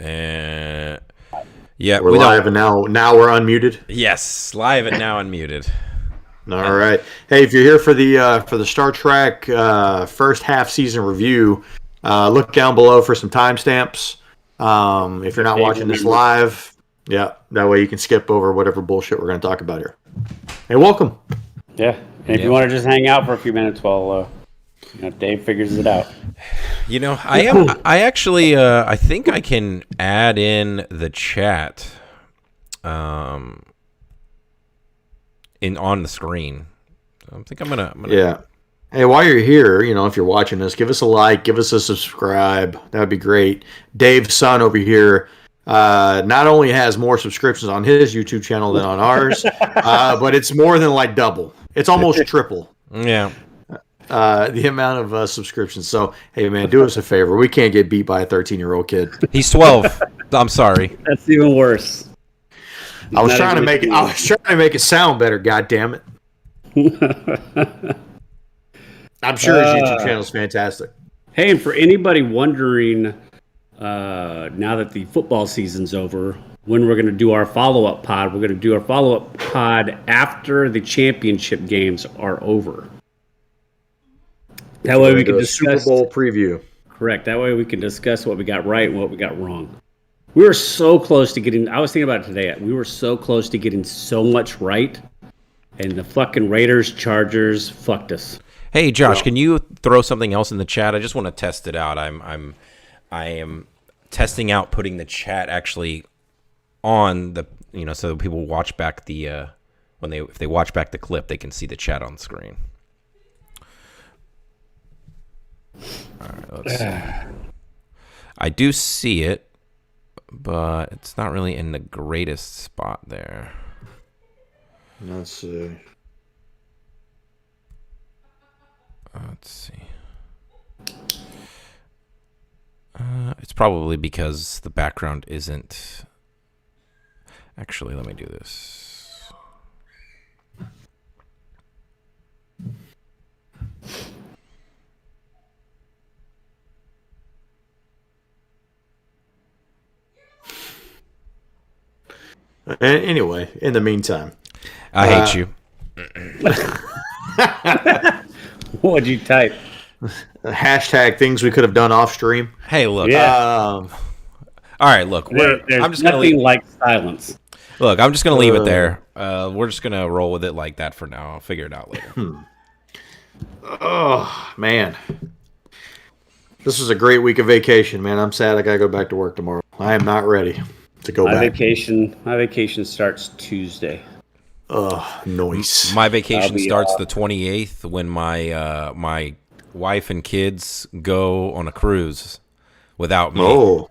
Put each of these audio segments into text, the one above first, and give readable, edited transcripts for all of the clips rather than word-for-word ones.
Yeah, we're live and now we're unmuted. Yes, live and now unmuted. All right. Hey, if you're here for the Star Trek first half season review, look down below for some timestamps. If you're not watching this live, that way you can skip over whatever bullshit we're going to talk about here. Hey, welcome. Yeah, and if you want to just hang out for a few minutes while Dave figures it out. I actually I think I can add in the chat on the screen. I think I'm gonna Yeah. Hey, while you're here, if you're watching this, give us a like, give us a subscribe. That would be great. Dave's son over here not only has more subscriptions on his YouTube channel than on ours, but it's more than like double. It's almost triple. Yeah. The amount of subscriptions. So, hey, man, do us a favor. We can't get beat by a 13-year-old kid. He's 12. I'm sorry. That's even worse. I was trying to make it sound better. God damn it! I'm sure his YouTube channel is fantastic. Hey, and for anybody wondering, now that the football season's over, when we're going to do our follow-up pod, we're going to do our follow-up pod after the championship games are over. That way we can discuss Super Bowl preview. Correct. That way we can discuss what we got right and what we got wrong. We were so close to getting. I was thinking about it today. We were so close to getting so much right, and the fucking Raiders, Chargers fucked us. Hey, Josh, can you throw something else in the chat? I just want to test it out. I am testing out putting the chat actually on the so people watch back the if they watch back the clip, they can see the chat on the screen. All right, let's see. I do see it, but it's not really in the greatest spot there. Let's see. Let's see. It's probably because the background isn't. Actually, let me do this. Anyway, in the meantime, I hate you. What'd you type? Hashtag things we could have done off stream. Hey, look. Yeah. All right, look. There's I'm just gonna nothing leave. like silence. Look, I'm just gonna leave it there. We're just gonna roll with it like that for now. I'll figure it out later. Oh man, this was a great week of vacation, man. I'm sad I gotta go back to work tomorrow. I am not ready to go back. My vacation starts Tuesday. Noise. My vacation starts the 28th when my my wife and kids go on a cruise without me. Oh,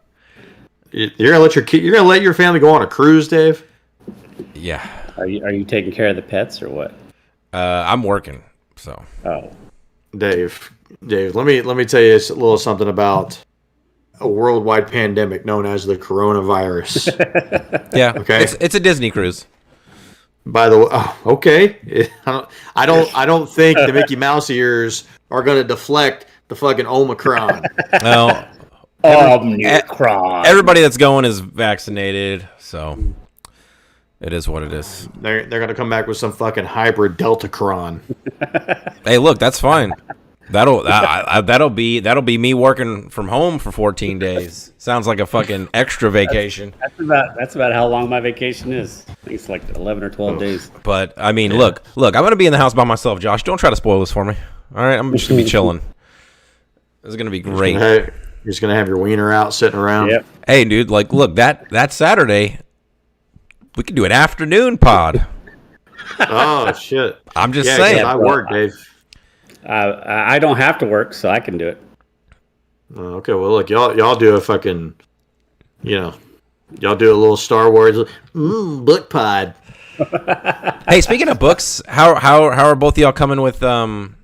you're gonna let your family go on a cruise, Dave? Yeah. Are you taking care of the pets or what? I'm working, so. Oh, Dave, let me tell you a little something about a worldwide pandemic known as the coronavirus. Yeah. Okay. It's a Disney cruise. By the way, okay. I don't think the Mickey Mouse ears are going to deflect the fucking Omicron. Well, Omicron. everybody that's going is vaccinated, so it is what it is. They're going to come back with some fucking hybrid Deltacron. Hey, look, that's fine. That'll be me working from home for 14 days. Sounds like a fucking extra vacation. That's about how long my vacation is. I think it's like 11 or 12 days. But I mean, look, I'm gonna be in the house by myself, Josh. Don't try to spoil this for me. All right, I'm just gonna be chilling. This is gonna be great. You're just gonna have your wiener out sitting around. Yep. Hey, dude, like, look, that Saturday, we could do an afternoon pod. Oh shit! I'm just saying. I work, Dave. I don't have to work, so I can do it. Oh, okay, well, look, y'all do a fucking, y'all do a little Star Wars book pod. Hey, speaking of books, how are both of y'all coming with? I'm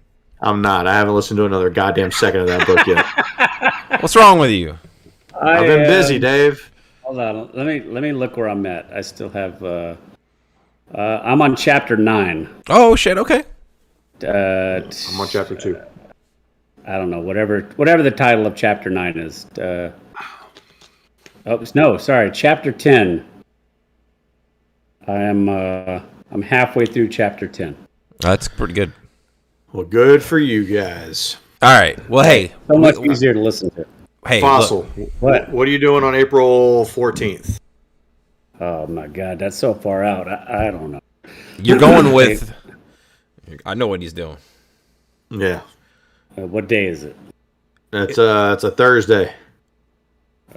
not. I haven't listened to another goddamn second of that book yet. What's wrong with you? I've been busy, Dave. Hold on, let me look where I'm at. I still have. I'm on chapter 9. Oh shit! Okay. I'm on chapter 2. I don't know, whatever the title of chapter 9 is. Oh no, sorry, chapter 10. I'm halfway through chapter 10. That's pretty good. Well, good for you guys. All right. Well, hey. So much easier to listen to. Hey, Fossil. What? What are you doing on April 14th? Oh my God, that's so far out. I don't know. You're going with. I know what he's doing. Yeah. What day is it? It's a Thursday.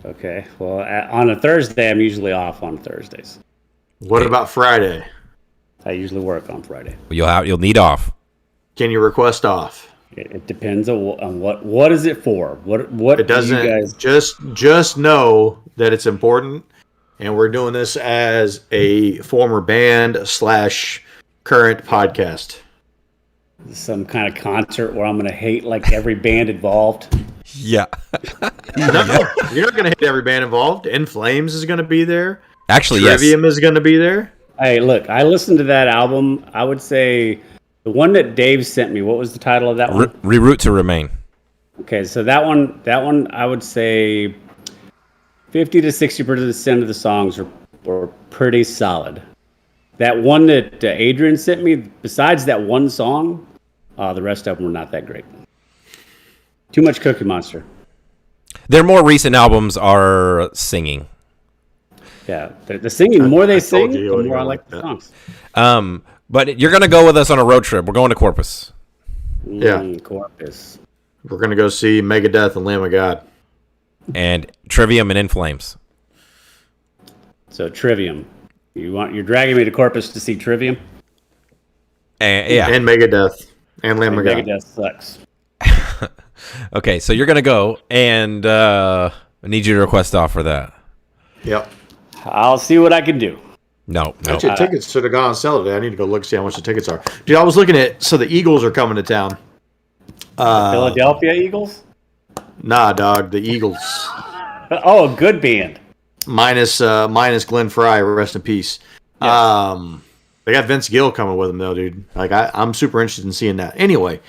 Okay. Well, on a Thursday, I'm usually off on Thursdays. What about Friday? I usually work on Friday. You'll need off. Can you request off? It depends on what is it for? What It doesn't. do you guys... Just know that it's important, and we're doing this as a former band / current podcast. Some kind of concert where I'm going to hate like every band involved. Yeah. No, you're not going to hit every band involved. In Flames is going to be there. Actually, Trivium is going to be there. Hey, look, I listened to that album. I would say the one that Dave sent me. What was the title of that one? Reroute to Remain. Okay, so that one, I would say 50 to 60% of the songs were pretty solid. That one that Adrian sent me, besides that one song, the rest of them were not that great. Too much Cookie Monster. Their more recent albums are singing. Yeah, the singing, the more they sing, you the you more I don't like like the songs. But you're going to go with us on a road trip. We're going to Corpus. Yeah. Corpus. We're going to go see Megadeth and Lamb of God. And Trivium and In Flames. So Trivium. You're dragging me to Corpus to see Trivium? And, yeah. And Megadeth and Lamb of God. Megadeth sucks. Okay, so you're going to go, and I need you to request off for that. Yep. I'll see what I can do. No. Actually, tickets should have gone on sale today. I need to go look see how much the tickets are. Dude, I was looking at, so the Eagles are coming to town. Philadelphia Eagles? Nah, dog, the Eagles. Oh, a good band. Minus Glenn Fry, rest in peace. Yeah. They got Vince Gill coming with them though, dude. Like I'm super interested in seeing that. Anyway,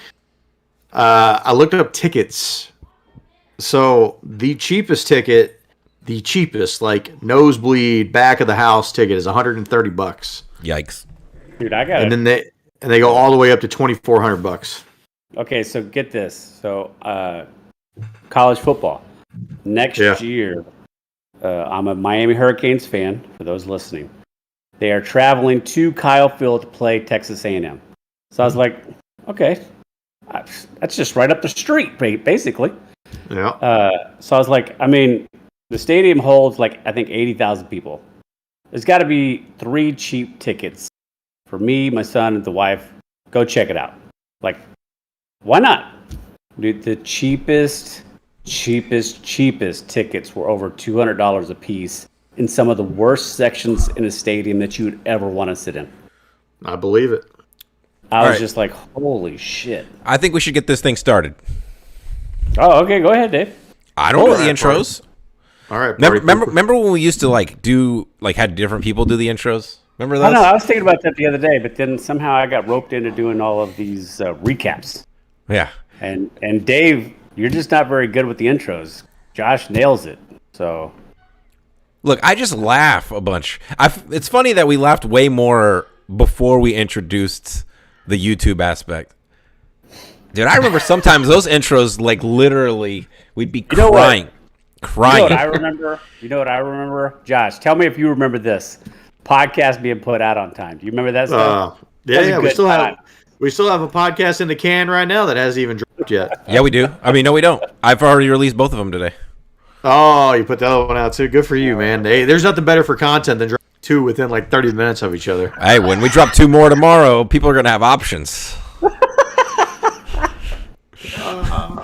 I looked up tickets. So the cheapest ticket, like nosebleed back of the house ticket is $130. Yikes. Dude, I got And then they go all the way up to $2,400. Okay, so get this. So college football. Next year, I'm a Miami Hurricanes fan, for those listening. They are traveling to Kyle Field to play Texas A&M. So I was like, okay, that's just right up the street, basically. Yeah. So I was like, I mean, the stadium holds like, I think 80,000 people. There's got to be 3 cheap tickets for me, my son, and the wife. Go check it out. Like, why not? Dude, the cheapest tickets were over $200 a piece in some of the worst sections in a stadium that you would ever want to sit in. I believe it. I was just like, holy shit. I think we should get this thing started. Oh, okay. Go ahead, Dave. I don't know the intros. All right. Remember when we used to had different people do the intros? Remember that? I know. I was thinking about that the other day, but then somehow I got roped into doing all of these recaps. Yeah. And Dave, you're just not very good with the intros. Josh nails it. So, look, I just laugh a bunch. It's funny that we laughed way more before we introduced the YouTube aspect. Dude, I remember sometimes those intros, like literally, we'd be crying. You know what I remember? Josh, tell me if you remember this. Podcast being put out on time. Do you remember that stuff? Yeah, we still have a podcast in the can right now that hasn't even dropped yet. Yeah, we do. I mean, no, we don't. I've already released both of them today. Oh, you put the other one out too. Good for you, man. Hey, there's nothing better for content than dropping 2 within like 30 minutes of each other. Hey, when we drop 2 more tomorrow, people are going to have options.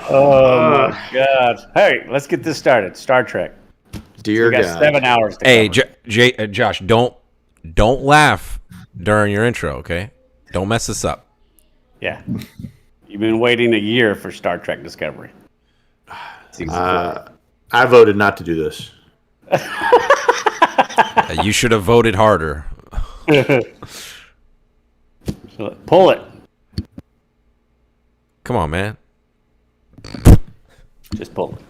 Oh, my God. Hey, let's get this started. Star Trek. Dear We got God. 7 hours to Hey, cover. Josh, don't laugh during your intro, okay? Don't mess this up. Yeah. You've been waiting a year for Star Trek Discovery. Season 4. I voted not to do this. You should have voted harder. Pull it. Come on, man. Just pull it.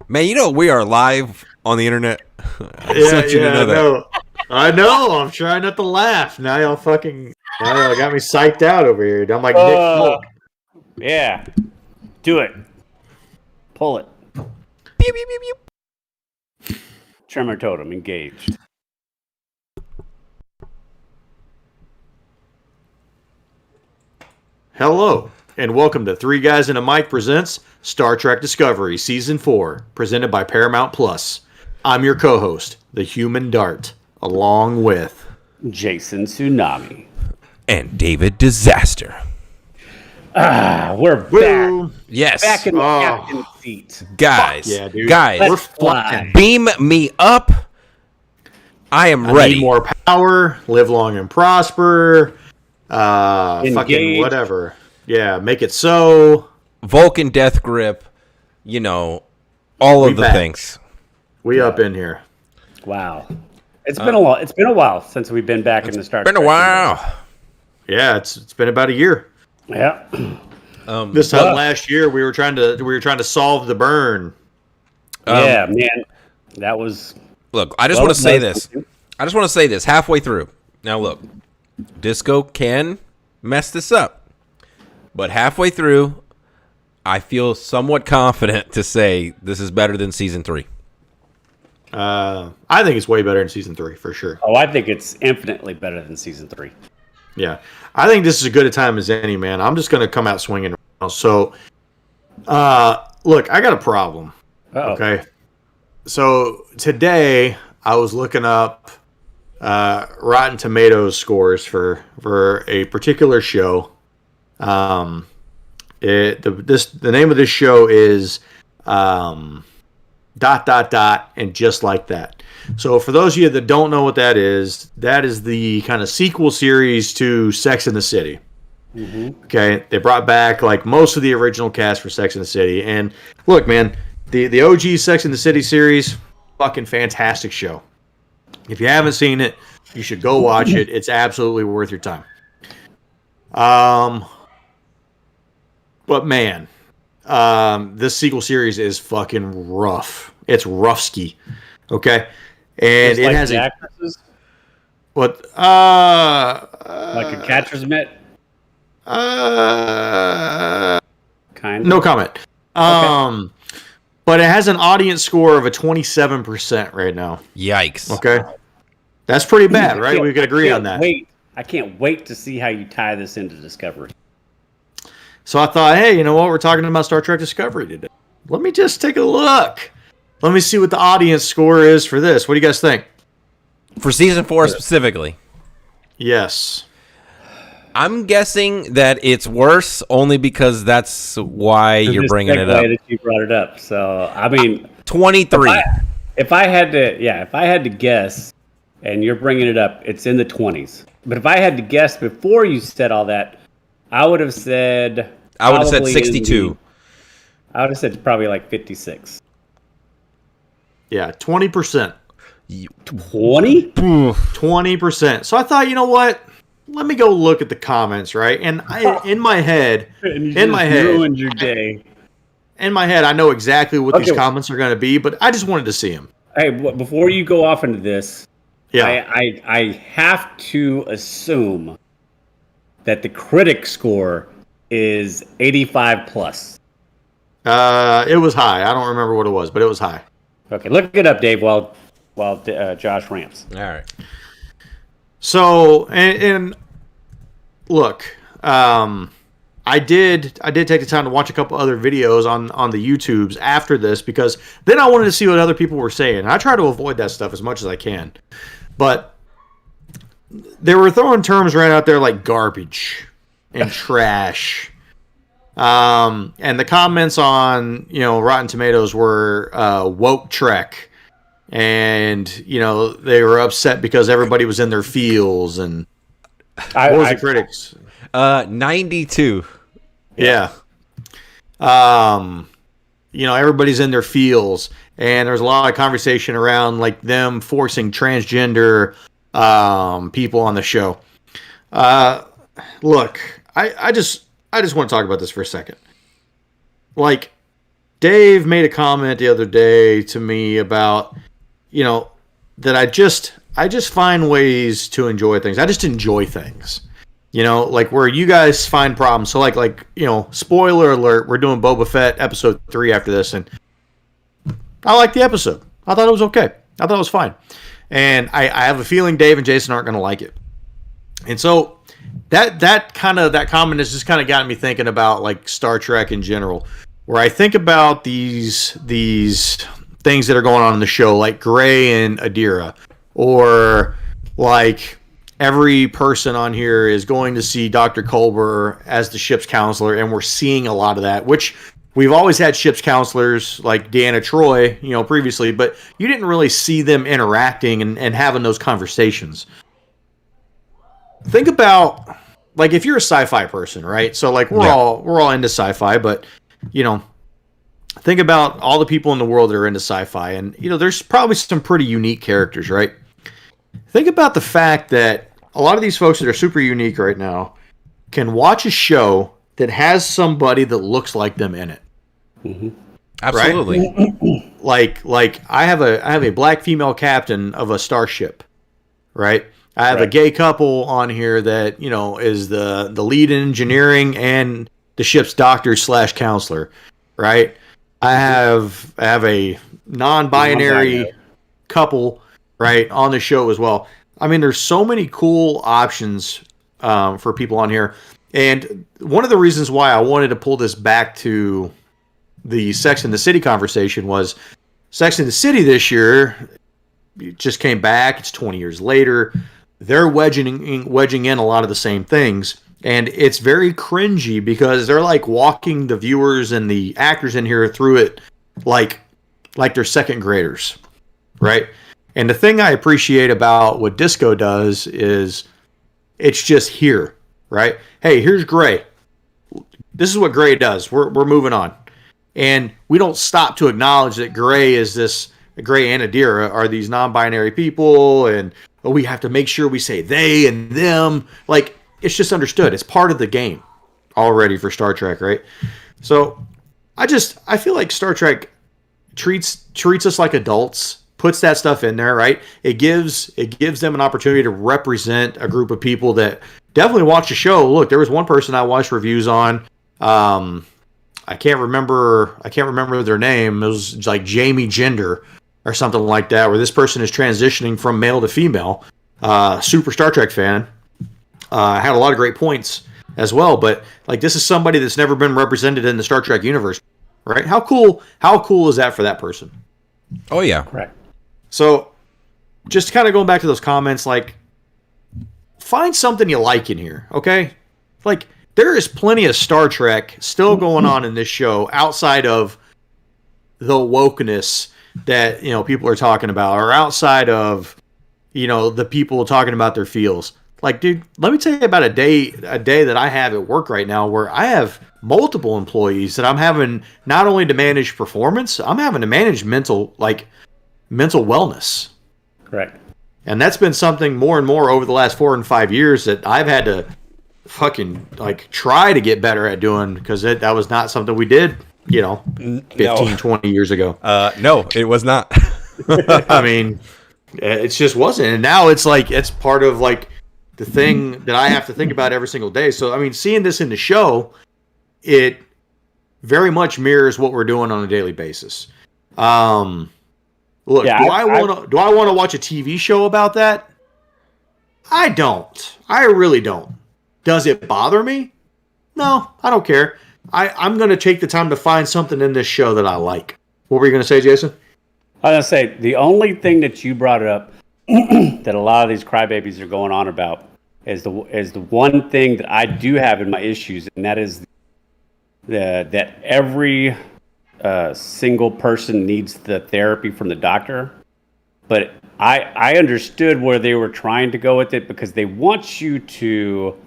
Man, you know we are live on the internet. I just want you to know that. I know. I'm trying not to laugh. Now y'all got me psyched out over here. I'm like Nick Folk. Yeah. Do it. Pull it. Pew, pew, pew, pew. Tremor totem engaged. Hello, and welcome to Three Guys and a Mic presents Star Trek Discovery Season 4, presented by Paramount Plus. I'm your co-host, the Human Dart, along with Jason Tsunami. And David Disaster. We're back. Yes. Back in the captain's seat. Guys. Yeah, dude. Guys. We're flying. Beam me up. I am ready. Need more power, live long and prosper, fucking whatever. Yeah, make it so. Vulcan death grip. You know, all of the things. We up in here. Wow. It's been a while since we've been back in the Star Trek. Been a while. Yeah, it's been about a year. Yeah. This time last year we were trying to solve the burn. Yeah, man. That was Look, I just want to say this. I just want to say this halfway through. Now look, Disco can mess this up. But halfway through, I feel somewhat confident to say this is better than season 3. I think it's way better than season 3 for sure. Oh, I think it's infinitely better than season 3. Yeah, I think this is as good a time as any, man. I'm just gonna come out swinging right now. So, look, I got a problem. Uh-oh. Okay, so today I was looking up Rotten Tomatoes scores for a particular show. The name of this show is and Just Like That. So for those of you that don't know what that is the kind of sequel series to Sex and the City. Mm-hmm. Okay, they brought back like most of the original cast for Sex and the City, and look, man, the OG Sex and the City series, fucking fantastic show. If you haven't seen it, you should go watch it. It's absolutely worth your time. But man, this sequel series is fucking rough. It's rough-ski. Okay? And it has actresses? What? Like a catcher's mitt? Kind of. No comment. Okay. But it has an audience score of a 27% right now. Yikes. Okay? That's pretty bad, right? We could agree on that. I can't wait to see how you tie this into Discovery. So I thought, hey, you know what? We're talking about Star Trek Discovery today. Let me just take a look. Let me see what the audience score is for this. What do you guys think? For season 4 specifically. Yes. I'm guessing that it's worse only because that's why you're bringing it up. That you brought it up. So, I mean, 23. If I had to guess, and you're bringing it up, it's in the 20s. But if I had to guess before you said all that, I would have said 62. I would have said probably like 56. Yeah, 20%. 20? 20%. So I thought, you know what? Let me go look at the comments, right? And in my head, ruined your day. In my head, I know exactly what these comments are going to be, but I just wanted to see them. Hey, before you go off into this, yeah, I have to assume that the critic score is 85 plus. It was high. I don't remember what it was, but it was high. Okay, look it up, Dave, while Josh ramps. All right. So, and look, I did take the time to watch a couple other videos on the YouTubes after this because then I wanted to see what other people were saying. I try to avoid that stuff as much as I can, but they were throwing terms right out there like garbage and trash. And the comments on, Rotten Tomatoes were woke Trek. And, they were upset because everybody was in their feels. And what was the critics? 92. Yeah. Everybody's in their feels. And there's a lot of conversation around like them forcing transgender people on the show. Look, I just want to talk about this for a second. Like, Dave made a comment the other day to me about, that I just find ways to enjoy things. I just enjoy things. Like where you guys find problems. So like spoiler alert, we're doing Boba Fett episode 3 after this, and I liked the episode. I thought it was okay. I thought it was fine. And I have a feeling Dave and Jason aren't going to like it. And so that comment has just kind of gotten me thinking about like Star Trek in general, where I think about these things that are going on in the show, like Gray and Adira, or like every person on here is going to see Dr. Culber as the ship's counselor, and we're seeing a lot of that, which we've always had ship's counselors like Deanna Troi, previously, but you didn't really see them interacting and having those conversations. Think about, like, if you're a sci-fi person, right? So like we're all into sci-fi, but think about all the people in the world that are into sci-fi, and there's probably some pretty unique characters, right? Think about the fact that a lot of these folks that are super unique right now can watch a show that has somebody that looks like them in it. Mm-hmm. Absolutely. Right? like I have a black female captain of a starship, right? I have a gay couple on here that is the lead in engineering and the ship's doctor / counselor, right? I have a non-binary couple, right, on the show as well. I mean, there's so many cool options for people on here. And one of the reasons why I wanted to pull this back to the Sex and the City conversation was Sex and the City this year just came back. It's 20 years later. They're wedging in a lot of the same things. And it's very cringy because they're like walking the viewers and the actors in here through it like they're second graders, right? And the thing I appreciate about what Disco does is it's just here, right? Hey, here's Gray. This is what Gray does. We're moving on. And we don't stop to acknowledge that Gray is this, Gray and Adira are these non-binary people, and we have to make sure we say they and them. Like, it's just understood. It's part of the game already for Star Trek, right? So I feel like Star Trek treats us like adults, puts that stuff in there, right? It gives them an opportunity to represent a group of people that definitely watch the show. Look, there was one person I watched reviews on. I can't remember their name. It was like Jamie Gender or something like that, where this person is transitioning from male to female. Super Star Trek fan. Had a lot of great points as well, but like this is somebody that's never been represented in the Star Trek universe, right? How cool is that for that person? Oh yeah. Correct. So just kind of going back to those comments, like find something you like in here, okay? Like there is plenty of Star Trek still going on in this show outside of the wokeness that, people are talking about, or outside of, the people talking about their feels. Like, dude, let me tell you about a day that I have at work right now where I have multiple employees that I'm having not only to manage performance, I'm having to manage mental wellness. Correct. And that's been something more and more over the last 4 and 5 years that I've had to fucking try to get better at doing, because that was not something we did, 20 years ago. No, it was not. I mean, it just wasn't. And now it's like, it's part of like the thing that I have to think about every single day. So, I mean, seeing this in the show, it very much mirrors what we're doing on a daily basis. Look, yeah, do I want to watch a TV show about that? I don't. I really don't. Does it bother me? No, I don't care. I'm going to take the time to find something in this show that I like. What were you going to say, Jason? I was going to say, the only thing that you brought up that a lot of these crybabies are going on about is the one thing that I do have in my issues, and that is that every single person needs the therapy from the doctor. But I understood where they were trying to go with it, because they want you to,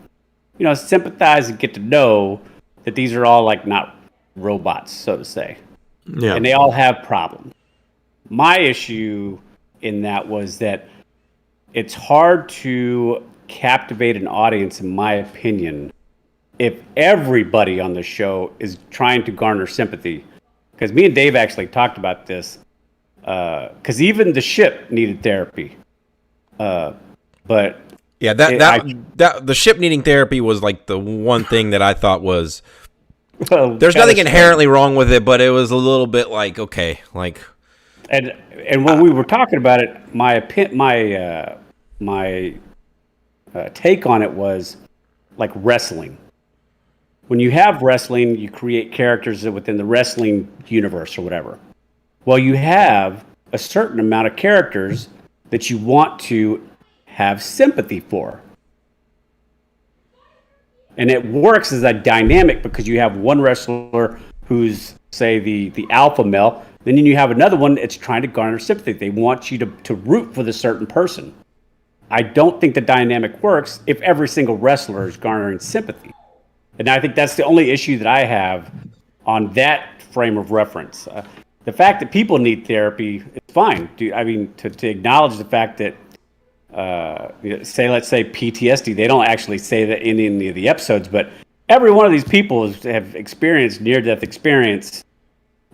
sympathize and get to know that these are all like not robots, so to say. Yeah. And they all have problems. My issue in that was that it's hard to captivate an audience, in my opinion, if everybody on the show is trying to garner sympathy because me and Dave actually talked about this, because even the ship needed therapy. But yeah, that the ship needing therapy was like the one thing that I thought was. Well, there's nothing inherently wrong with it, but it was a little bit like, okay, like. And when we were talking about it, my take on it was like wrestling. When you have wrestling, you create characters within the wrestling universe or whatever. Well, you have a certain amount of characters that you want to have sympathy for. And it works as a dynamic because you have one wrestler who's, say, the alpha male. Then you have another one that's trying to garner sympathy. They want you to root for the certain person. I don't think the dynamic works if every single wrestler is garnering sympathy. And I think that's the only issue that I have on that frame of reference. The fact that people need therapy is fine. I mean, to acknowledge the fact that, let's say PTSD, they don't actually say that in any of the episodes, but every one of these people have experienced near-death experience,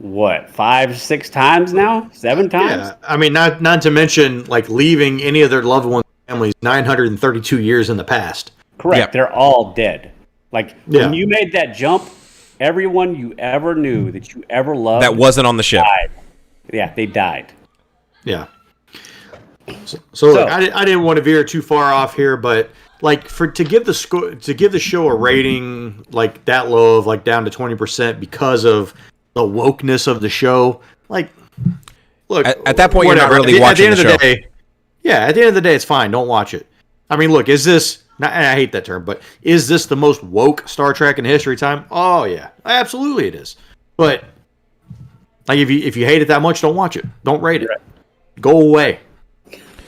5, 6 times now? 7 times? Yeah, I mean, not to mention, like, leaving any of their loved ones' families 932 years in the past. Correct. Yep. They're all dead. Like, when you made that jump, everyone you ever knew that you ever loved That wasn't on the ship. died. Yeah, they died. Yeah. So look, I didn't want to veer too far off here, but like to give the show a rating like that low of like down to 20% because of the wokeness of the show, like, look, at that point, whatever. You're not really watching the show. At the end of the day, it's fine. Don't watch it. I mean, look, is this? I hate that term, but is this the most woke Star Trek in history time? Oh yeah, absolutely it is. But like, if you hate it that much, don't watch it. Don't rate it. Go away.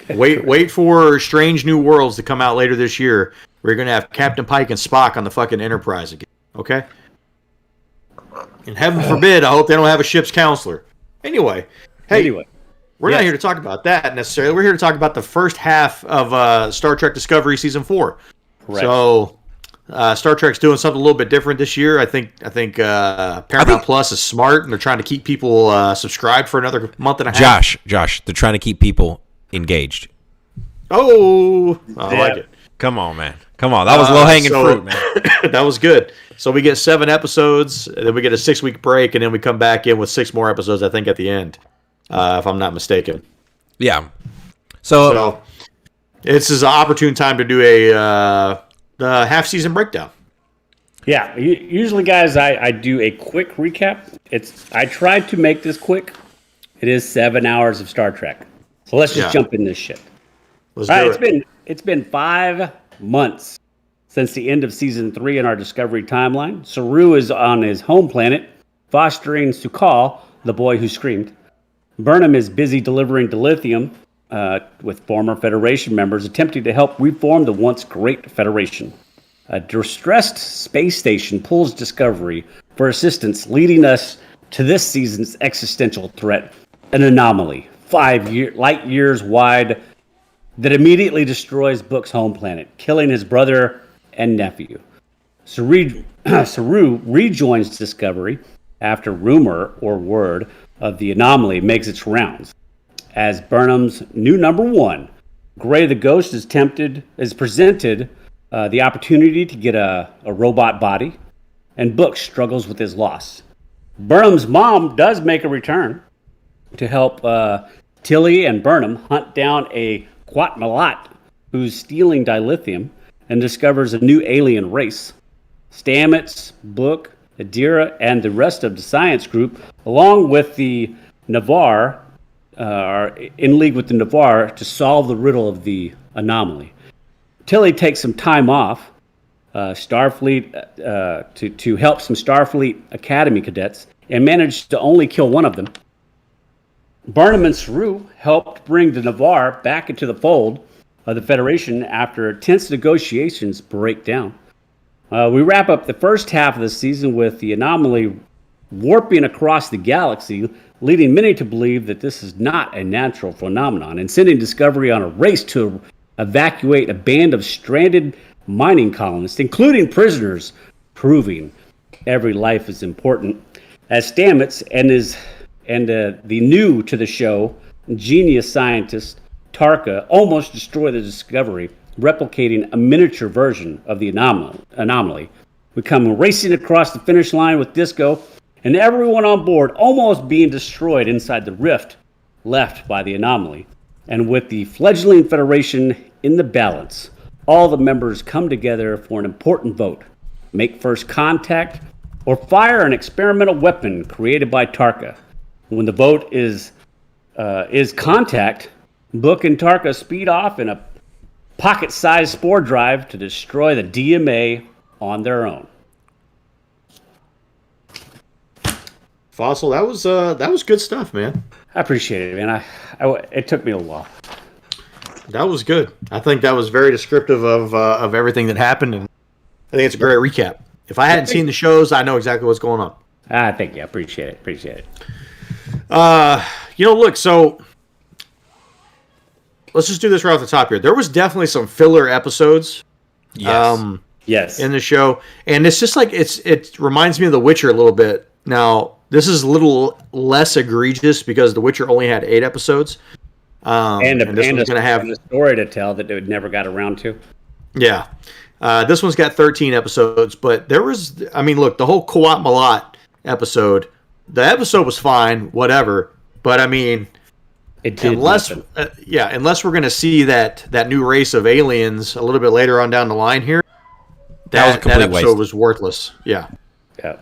Wait for Strange New Worlds to come out later this year. We're gonna have Captain Pike and Spock on the fucking Enterprise again. Okay. And heaven forbid, I hope they don't have a ship's counselor. Anyway, we're not here to talk about that necessarily. We're here to talk about the first half of Star Trek Discovery Season 4. Correct. So, Star Trek's doing something a little bit different this year. I think Paramount Plus is smart, and they're trying to keep people subscribed for another month and a half. Josh, they're trying to keep people engaged. Oh, I like it. Come on, man. Come on. That was low-hanging fruit, man. That was good. So we get 7 episodes, and then we get a 6-week break, and then we come back in with 6 more episodes, I think, at the end, if I'm not mistaken. Yeah. So this is an opportune time to do the half-season breakdown. Yeah. Usually, guys, I do a quick recap. I tried to make this quick. It is 7 hours of Star Trek. So let's just jump in this shit. Let's do it. It's been 5 months since the end of Season 3 in our Discovery timeline. Saru is on his home planet, fostering Su'Kal, the boy who screamed. Burnham is busy delivering dilithium with former Federation members, attempting to help reform the once great Federation. A distressed space station pulls Discovery for assistance, leading us to this season's existential threat, an anomaly, 5 light years wide, that immediately destroys Book's home planet, killing his brother and nephew. Saru rejoins Discovery after rumor or word of the anomaly makes its rounds. As Burnham's new number 1, Gray the Ghost is presented the opportunity to get a robot body, and Book struggles with his loss. Burnham's mom does make a return to help Tilly and Burnham hunt down a Quatmalat who's stealing dilithium and discovers a new alien race. Stamets, Book, Adira, and the rest of the science group, along with the Navarre, are in league with the Navarre to solve the riddle of the anomaly. Tilly takes some time off Starfleet to help some Starfleet Academy cadets and managed to only kill one of them. Burnham and Saru helped bring the Navarre back into the fold of the Federation after tense negotiations break down. We wrap up the first half of the season with the anomaly warping across the galaxy, leading many to believe that this is not a natural phenomenon, and sending Discovery on a race to evacuate a band of stranded mining colonists, including prisoners, proving every life is important. as Stamets and the new to the show genius scientist Tarka almost destroy the Discovery, replicating a miniature version of the anomaly. We come racing across the finish line with Disco, and everyone on board almost being destroyed inside the rift left by the anomaly. And with the fledgling Federation in the balance, all the members come together for an important vote. Make first contact or fire an experimental weapon created by Tarka. When the vote is contact, Book and Tarka speed off in a pocket-sized spore drive to destroy the DMA on their own. Fossil, that was good stuff, man. I appreciate it, man. It took me a while. That was good. I think that was very descriptive of everything that happened, and I think it's a great recap. If I hadn't seen the shows, I know exactly what's going on. Thank you. I appreciate it. Look, so let's just do this right off the top here. There was definitely some filler episodes. Yes. In the show, and it's just like it reminds me of The Witcher a little bit. Now, this is a little less egregious because The Witcher only had 8 episodes. And this one's going to have a story to tell that it never got around to. Yeah. This one's got 13 episodes, but there was, look, the whole Kuat Malat episode, the episode was fine, whatever, but it did unless we're going to see that new race of aliens a little bit later on down the line here, that episode was worthless. Yeah. Yeah.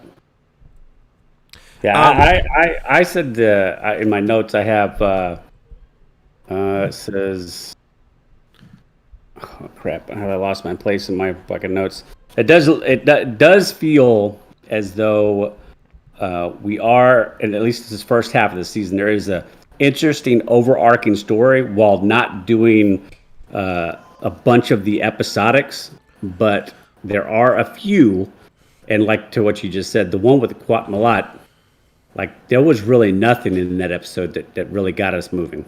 Yeah, I said in my notes I have it says, oh crap, I lost my place in my fucking notes. It does feel as though we are, and at least this first half of the season, there is a interesting overarching story while not doing a bunch of the episodics, but there are a few, and like to what you just said, the one with the Kuat Malat, like there was really nothing in that episode that really got us moving.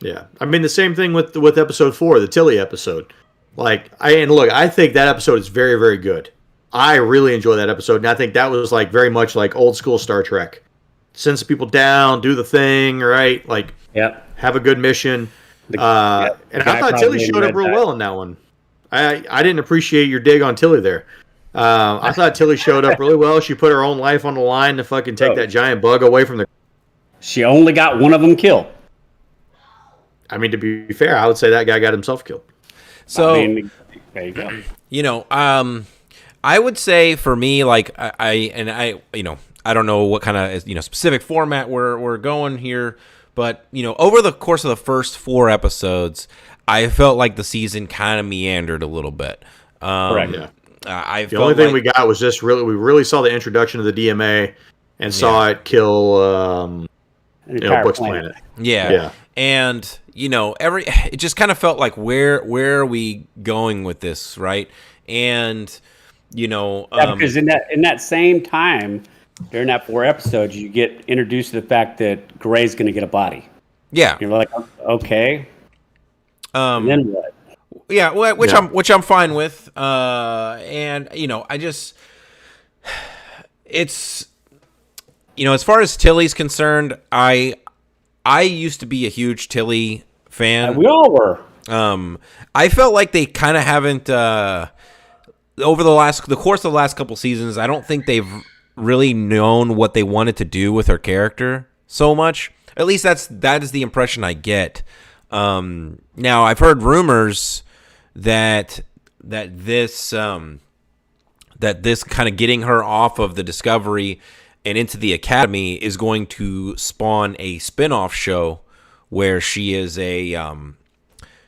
Yeah, the same thing with episode 4, the Tilly episode. I think that episode is very, very good. I really enjoy that episode, and I think that was like very much like old school Star Trek. Send some people down, do the thing, right? Have a good mission. And I thought Tilly showed up real well in that one. I didn't appreciate your dig on Tilly there. I thought Tilly showed up really well. She put her own life on the line to fucking take that giant bug away from the... She only got one of them killed. To be fair, I would say that guy got himself killed. So, there you go. I would say for me, I don't know what kind of specific format we're going here, but over the course of the first 4 episodes, I felt like the season kind of meandered a little bit. Correct. Yeah. The only thing we got was just we really saw the introduction of the DMA and saw it kill Book's planet. Yeah. And it just kind of felt like where are we going with this, right? And because in that same time during that 4 episodes, you get introduced to the fact that Gray's going to get a body. Yeah, you're like, okay. And then what? Yeah, which I'm fine with. And I just it's as far as Tilly's concerned, I used to be a huge Tilly fan. We all were. I felt like they kind of haven't over the course of the last couple seasons. I don't think they've really known what they wanted to do with her character so much. At least that is the impression I get. Now I've heard rumors that this kind of getting her off of the Discovery and into the Academy is going to spawn a spin-off show where she is a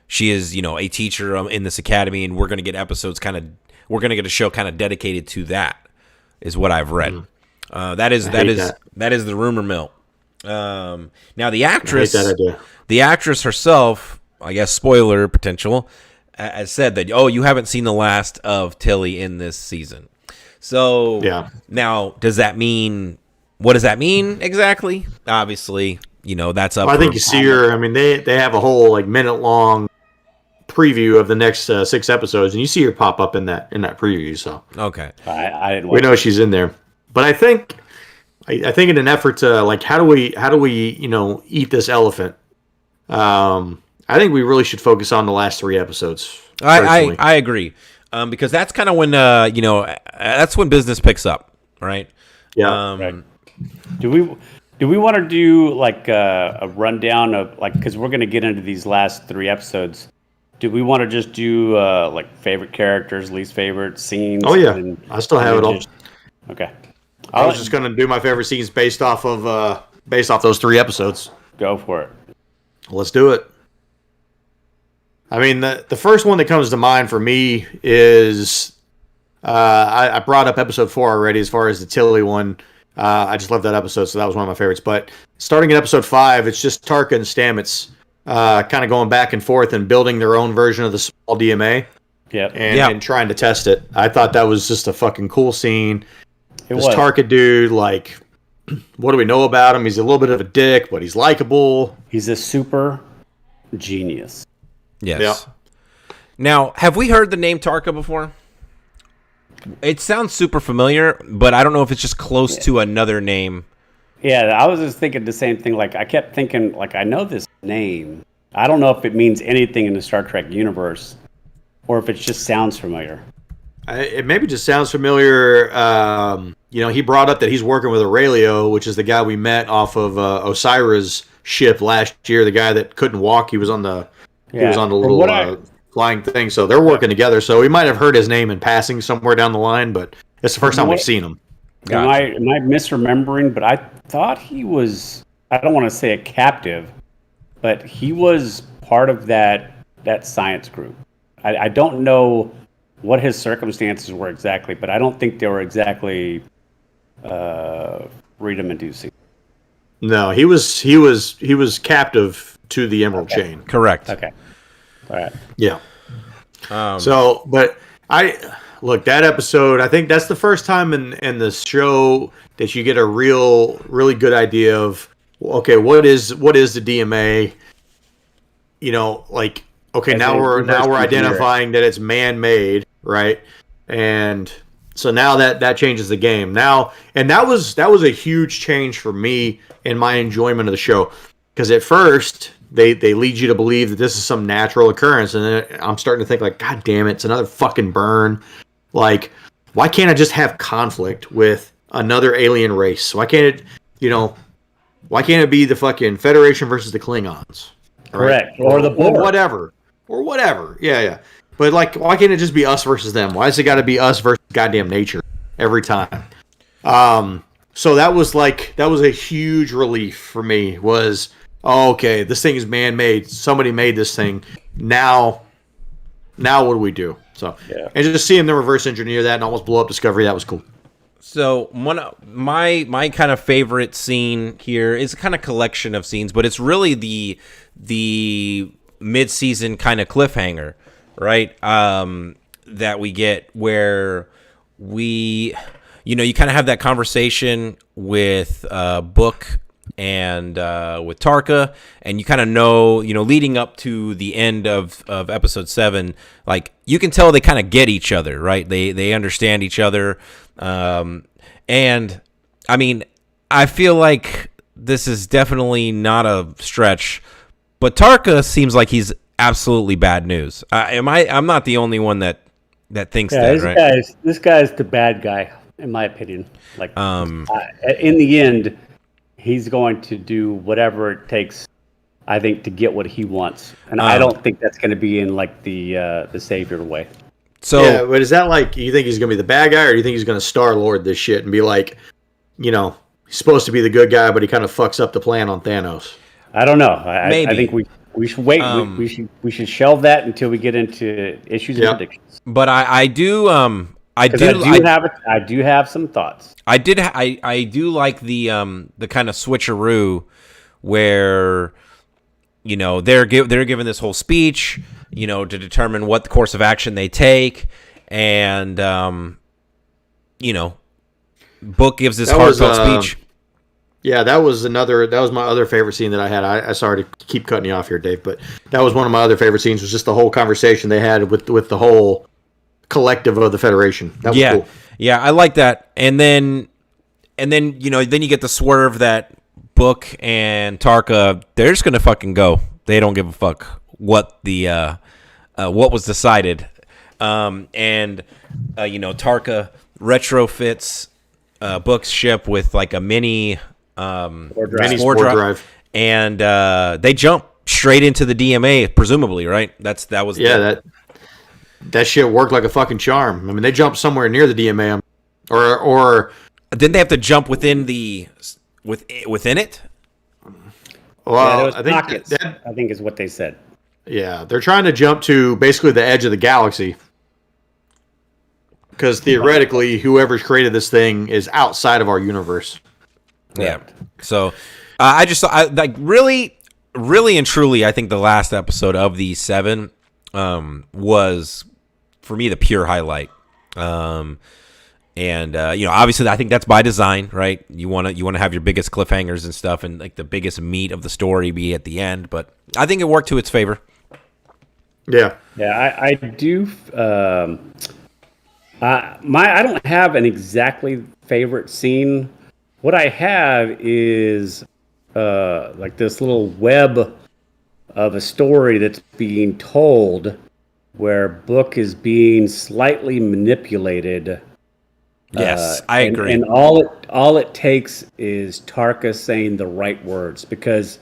teacher in this academy, and we're going to get episodes we're going to get a show kind of dedicated to that, is what I've read. That is the rumor mill. Now the actress herself, I guess spoiler potential, has said that you haven't seen the last of Tilly in this season. So now, what does that mean exactly? Obviously, that's up. I think you see her. They have a whole minute-long preview of the next 6 episodes, and you see her pop up in that preview. So okay, I didn't. We know she's in there, but I think I think in an effort to like how do we eat this elephant. I think we really should focus on the last 3 episodes. I agree, because that's kind of when that's when business picks up, right? Yeah. Right. Do we want to do like a rundown of like, because we're going to get into these last 3 episodes? Do we want to just do like favorite characters, least favorite scenes? Oh yeah, I still have it all. Okay. I was just going to do my favorite scenes based off those 3 episodes. Go for it. Let's do it. I mean, the first one that comes to mind for me is I brought up episode 4 already as far as the Tilly one. I just love that episode, so that was one of my favorites. But starting in episode 5, it's just Tarka and Stamets kind of going back and forth and building their own version of the small DMA. Yep. And trying to test it. I thought that was just a fucking cool scene. This was. Tarka dude, like, what do we know about him? He's a little bit of a dick, but he's likable. He's a super genius. Yes. Yeah. Now, have we heard the name Tarka before? It sounds super familiar, but I don't know if it's just close to another name. Yeah, I was just thinking the same thing. Like, I kept thinking, like, I know this name. I don't know if it means anything in the Star Trek universe, or if it just sounds familiar. It maybe just sounds familiar. He brought up that he's working with Aurelio, which is the guy we met off of Osira's ship last year. The guy that couldn't walk. He was on the little flying thing. So they're working together. So we might have heard his name in passing somewhere down the line, but it's the first time we've seen him. Am I misremembering? But I thought he was, I don't want to say a captive, but he was part of that science group. I don't know what his circumstances were exactly, but I don't think they were exactly freedom-inducing. No, he was captive to the Emerald Chain. Correct. Okay. All right. Yeah. But look, that episode, I think that's the first time in the show that you get a really good idea of, okay, what is the DMA? Okay, now we're identifying that it's man-made, right? And so now that changes the game. Now, and that was a huge change for me in my enjoyment of the show, because at first they lead you to believe that this is some natural occurrence, and then I'm starting to think like, God damn it, it's another fucking burn. Like, why can't I just have conflict with another alien race? Why can't it be the fucking Federation versus the Klingons? Correct. Right? Or whatever. Yeah. But like, why can't it just be us versus them? Why has it got to be us versus goddamn nature every time? So that was a huge relief for me. Was, okay, this thing is man-made. Somebody made this thing. Now what do we do? So, yeah. And just seeing them reverse engineer that and almost blow up Discovery, that was cool. So one of my kind of favorite scene here is a kind of collection of scenes, but it's really the mid-season kind of cliffhanger, right? That we get where you kind of have that conversation with Book and with Tarka, and you kind of know, leading up to the end of episode 7, like, you can tell they kind of get each other, right? They understand each other. And I mean, I feel like this is definitely not a stretch, but Tarka seems like he's absolutely bad news. I'm not the only one that thinks that, right? This guy's the bad guy, in my opinion. Like, in the end, he's going to do whatever it takes, I think, to get what he wants, and I don't think that's going to be in like the savior way. So, yeah, but is that like, you think he's going to be the bad guy, or do you think he's going to Star-Lord this shit and be like, he's supposed to be the good guy, but he kind of fucks up the plan on Thanos? I don't know. Maybe. I think we should wait. We should shelve that until we get into issues and predictions. But I do have some thoughts. I do like the kind of switcheroo where they're given this whole speech, to determine what the course of action they take, and Book gives this heartfelt speech. Yeah, that was my other favorite scene that I had. I sorry to keep cutting you off here, Dave, but that was one of my other favorite scenes. Was just the whole conversation they had with the whole collective of the Federation. That was cool. Yeah, I like that. And then and then then you get the swerve that Book and Tarka, they're just gonna fucking go. They don't give a fuck what the what was decided, and Tarka retrofits Book's ship with like a mini spore drive, and they jump straight into the DMA, presumably, right? That shit worked like a fucking charm. I mean, they jumped somewhere near the DMA, or didn't they have to jump within it? Well, there was pockets, I think is what they said. Yeah, they're trying to jump to basically the edge of the galaxy. Because theoretically, whoever's created this thing is outside of our universe. Yeah. So I really, really and truly, I think the last episode of these 7 was, for me, the pure highlight. And obviously, I think that's by design, right? You want to have your biggest cliffhangers and stuff, and like the biggest meat of the story be at the end. But I think it worked to its favor. Yeah. Yeah, I do. I don't have an exactly favorite scene. What I have is like this little web of a story that's being told, where Book is being slightly manipulated. Yes, I agree. And all it takes is Tarka saying the right words, because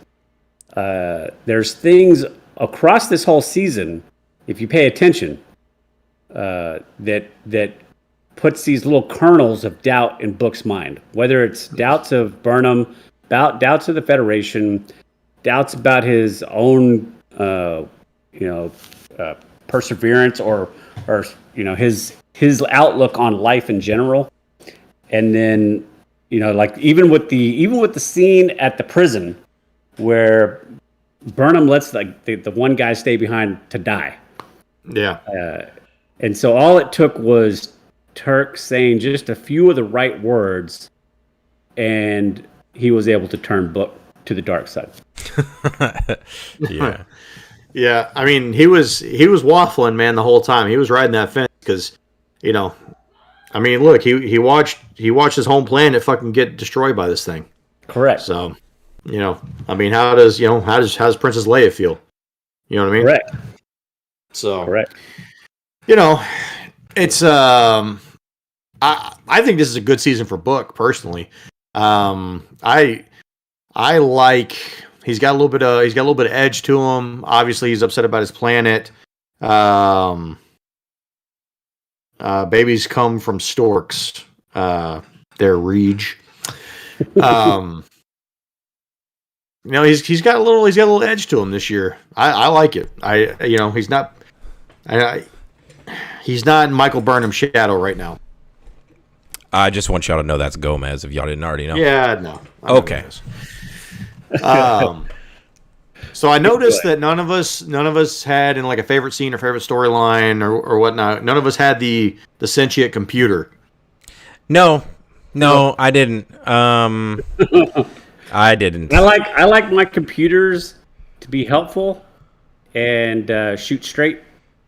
there's things across this whole season, if you pay attention, that puts these little kernels of doubt in Book's mind, whether it's doubts of Burnham, doubts of the Federation, doubts about his own, perseverance, or his outlook on life in general. And then, like even with the scene at the prison where Burnham lets the one guy stay behind to die. Yeah. And so all it took was Turk saying just a few of the right words, and he was able to turn Book to the dark side. Yeah. Yeah, I mean, he was waffling, man, the whole time. He was riding that fence because, I mean, look, he watched his home planet fucking get destroyed by this thing. Correct. So, I mean, how does Princess Leia feel? You know what I mean? Correct. So, correct. It's I think this is a good season for Book personally. I like. He's got a little bit of edge to him. Obviously, he's upset about his planet. Babies come from storks. They're Reg. He's got a little edge to him this year. I like it. He's not in Michael Burnham's shadow right now. I just want y'all to know that's Gomez, if y'all didn't already know. Yeah, no. Okay. So I noticed that none of us had in like a favorite scene or favorite storyline or whatnot. None of us had the sentient computer. No, I didn't. I didn't. I like my computers to be helpful and shoot straight,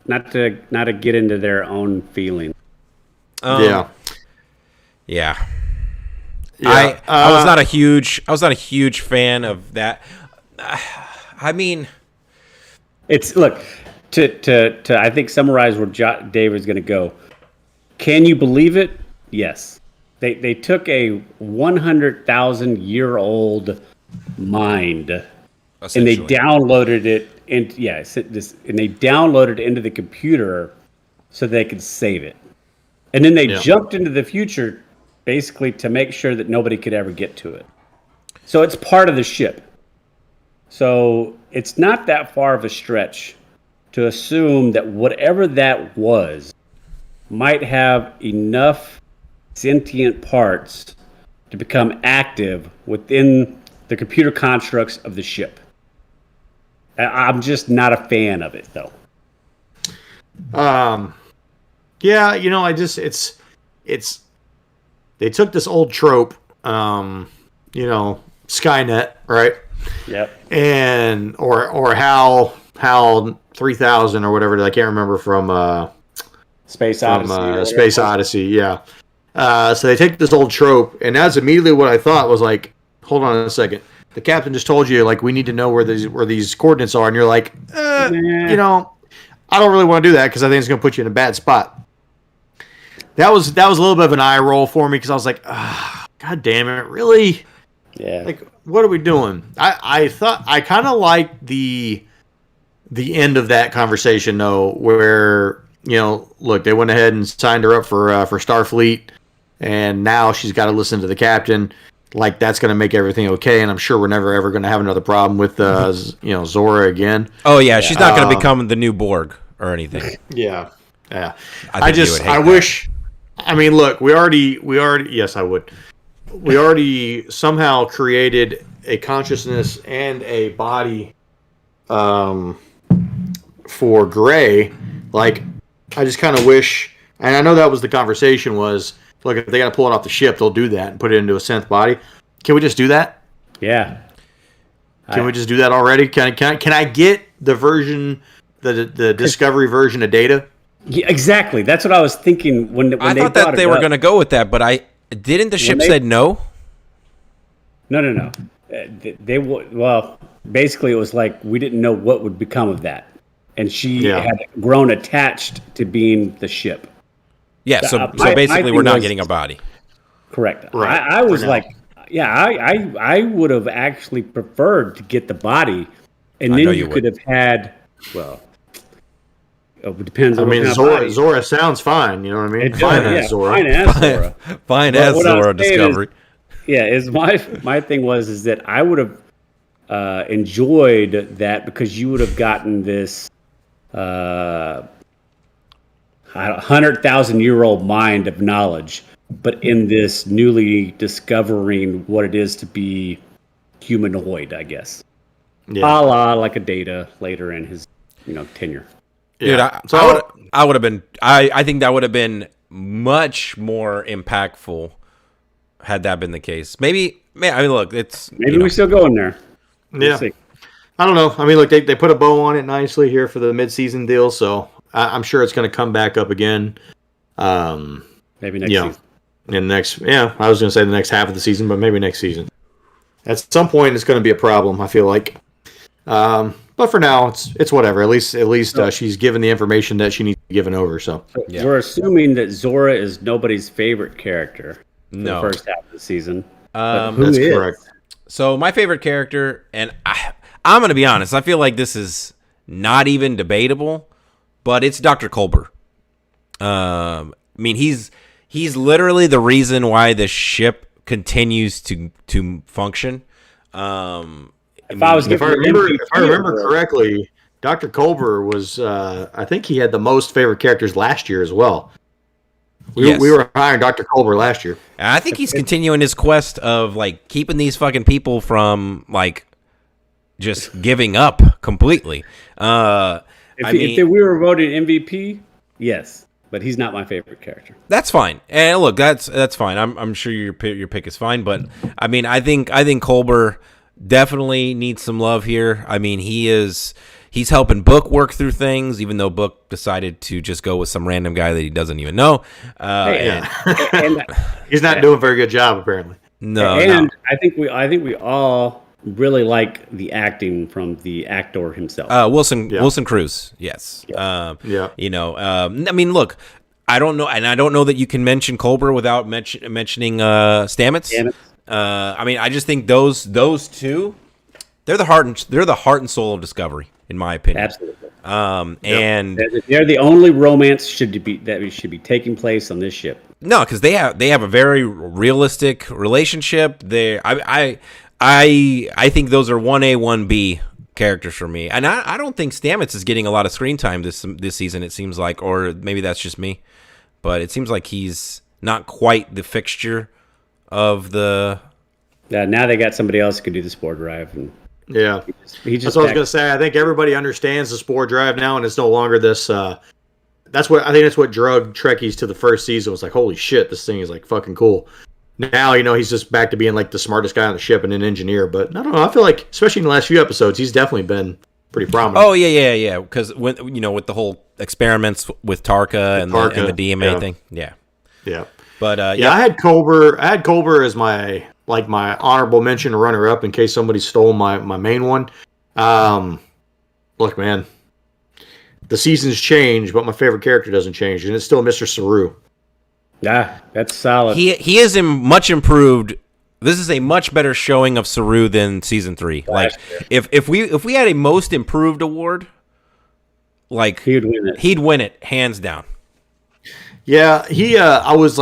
not to get into their own feeling. Yeah. I was not a huge fan of that. I mean, it's look to I think summarize where David's going to go. Can you believe it? Yes. They took a 100,000-year-old mind and they downloaded it and they downloaded it into the computer so they could save it. And then they jumped into the future basically to make sure that nobody could ever get to it. So it's part of the ship. So it's not that far of a stretch to assume that whatever that was might have enough sentient parts to become active within the computer constructs of the ship. I'm just not a fan of it, though. Yeah, it's they took this old trope, Skynet, right? Yep. And or HAL 3000 or whatever, I can't remember from Space Odyssey. Space Odyssey, yeah. So they take this old trope, and that's immediately what I thought was like, hold on a second. The captain just told you, like, we need to know where these coordinates are, and you're like, you know, I don't really want to do that because I think it's going to put you in a bad spot. That was a little bit of an eye roll for me because I was like, God damn it, really? Yeah. Like, what are we doing? I thought I kind of liked the end of that conversation though, where, you know, look, they went ahead and signed her up for Starfleet, and now she's got to listen to the captain. Like, that's going to make everything okay, and I'm sure we're never ever going to have another problem with Zora again. Oh yeah, she's not going to become the new Borg or anything. Yeah. I wish. I mean, look, we already. Yes, I would. We already somehow created a consciousness and a body, for Gray. Like, I just kind of wish, and I know that was the conversation was, look, if they got to pull it off the ship, they'll do that and put it into a synth body. Can we just do that? Yeah. Can we just do that already? Can I get the version, the Discovery version of Data? Yeah, exactly. That's what I was thinking when I they thought brought that it they were up. going to go with that, but the ship said no. No. Well, basically, it was like we didn't know what would become of that, and she had grown attached to being the ship. Yeah, so basically, we're not getting a body. Correct. Right. I was like, I would have actually preferred to get the body, and then you could have had, well, it depends on. I mean, Zora sounds fine. You know what I mean? Fine as Zora. Fine as Zora Discovery. My thing was that I would have enjoyed that because you would have gotten this 100,000-year-old mind of knowledge, but in this newly discovering what it is to be humanoid, I guess. Yeah. A la like a Data later in his, tenure. Yeah. Dude, I would have been. I think that would have been much more impactful had that been the case. Maybe. I mean, look, it's we still go in there. We'll see. I don't know. I mean, look, they put a bow on it nicely here for the mid-season deal, so I'm sure it's going to come back up again. Maybe next season. I was going to say the next half of the season, but maybe next season. At some point, it's going to be a problem, I feel like. But for now, it's whatever. At least she's given the information that she needs to be given over. So we're assuming that Zora is nobody's favorite character. For the first half of the season. That's correct. So my favorite character, and I'm going to be honest, I feel like this is not even debatable, but it's Dr. Culber. I mean, he's literally the reason why the ship continues to function. If I remember correctly, Dr. Culber was, I think he had the most favorite characters last year as well. We were hiring Dr. Culber last year. And I think he's continuing his quest of like keeping these fucking people from like just giving up completely. If we were voting MVP, yes, but he's not my favorite character. That's fine. And look, that's fine. I'm sure your pick is fine, but I mean, I think Culber definitely needs some love here. I mean, he's helping Book work through things, even though Book decided to just go with some random guy that he doesn't even know. And he's not doing a very good job, apparently. No, I think we all really like the acting from the actor himself. Wilson Cruz, yes. I mean, look, I don't know, and I don't know that you can mention Culber without mentioning Stamets. I mean, I just think those two, they're the heart and soul of Discovery, in my opinion. Absolutely. And they're the only romance should be taking place on this ship. No, because they have a very realistic relationship. I think those are 1A, 1B characters for me, and I don't think Stamets is getting a lot of screen time this season. It seems like, or maybe that's just me, but it seems like he's not quite the fixture of the. Yeah, now they got somebody else who could do the spore drive. And yeah, he just that's what I was gonna say. I think everybody understands the spore drive now, and it's no longer this. That's what drug Trekkies to the first season was like. Holy shit, this thing is like fucking cool. Now he's just back to being like the smartest guy on the ship and an engineer. But I don't know. I feel like, especially in the last few episodes, he's definitely been pretty prominent. Oh yeah. Because when with the whole experiments with Tarka and the DMA thing, yeah. But yeah, I had Culber. I had Culber as my honorable mention runner up in case somebody stole my main one. Look, man, the seasons change, but my favorite character doesn't change, and it's still Mr. Saru. Yeah, that's solid. He is much improved. This is a much better showing of Saru than season 3. Like if we had a most improved award, like he'd win it hands down. Yeah, I was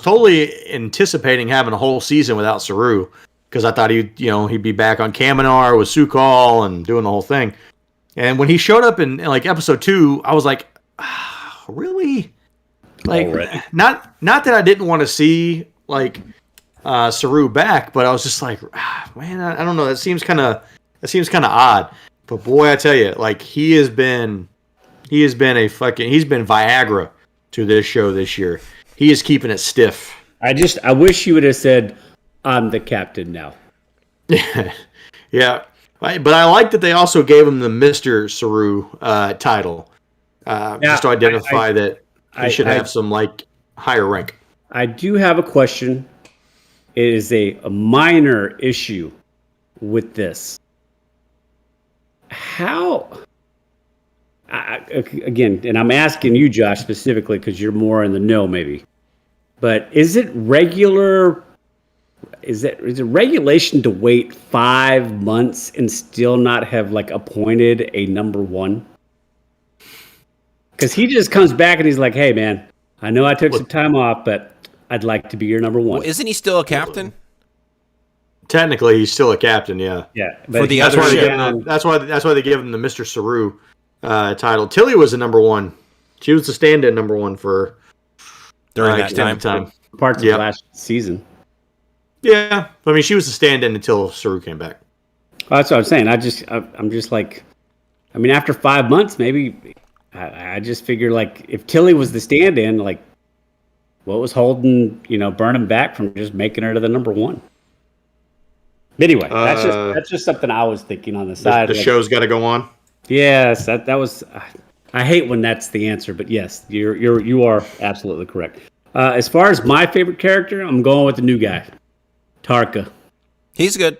totally anticipating having a whole season without Saru because I thought he'd be back on Kaminar with Sukal and doing the whole thing. And when he showed up in like episode 2, I was like, really? Like, not that I didn't want to see like Saru back, but I was just like, man, I don't know. That seems kind of odd. But boy, I tell you, like he's been Viagra to this show this year. He is keeping it stiff. I wish you would have said, "I'm the captain now." Yeah. But I like that they also gave him the Mr. Saru title, just to identify that he should have some like higher rank. I do have a question. It is a minor issue with this. How? Again, and I'm asking you, Josh, specifically because you're more in the know, maybe. But is it regular? Is it regulation to wait 5 months and still not have like appointed a number 1? Because he just comes back and he's like, "Hey, man, I know I took some time off, but I'd like to be your number 1." Well, isn't he still a captain? Technically, he's still a captain. Yeah. Yeah. For the that's other why ship. that's why they gave him the Mr. Saru title. Tilly was the number 1. She was the stand-in number 1 for during that time. Parts of last season. Yeah, I mean, she was the stand-in until Saru came back. Well, that's what I'm saying. I'm just like, I mean, after 5 months, maybe I just figure like if Tilly was the stand-in, like, what was holding Burnham back from just making her to the number 1? Anyway, that's just something I was thinking on the side. The show's got to go on. Yes, that was. I hate when that's the answer, but yes, you are absolutely correct. As far as my favorite character, I'm going with the new guy, Tarka. He's good.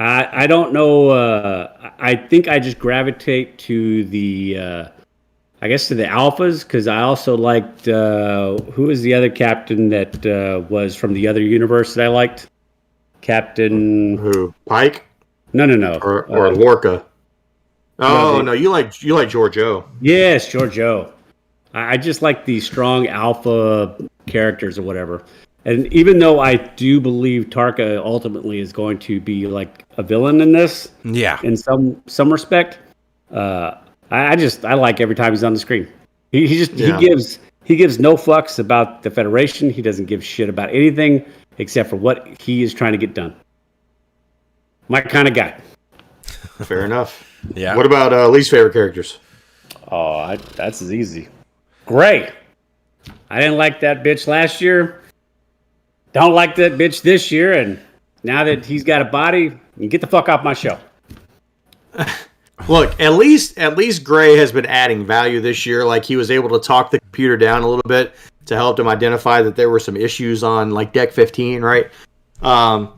I don't know. I think I just gravitate to the, I guess to the alphas because I also liked who was the other captain that was from the other universe that I liked. Captain who? Pike? No. Or Lorca. Oh no, you like Giorgio. Yes, Giorgio. I just like the strong alpha characters or whatever. And even though I do believe Tarka ultimately is going to be like a villain in this, in some respect, I like every time he's on the screen. He gives no fucks about the Federation. He doesn't give shit about anything except for what he is trying to get done. My kind of guy. Fair enough. Yeah. What about least favorite characters? Oh, that's as easy. Gray. I didn't like that bitch last year. Don't like that bitch this year. And now that he's got a body, you get the fuck off my show. Look, at least Gray has been adding value this year. Like he was able to talk the computer down a little bit to help them identify that there were some issues on like deck 15, right? So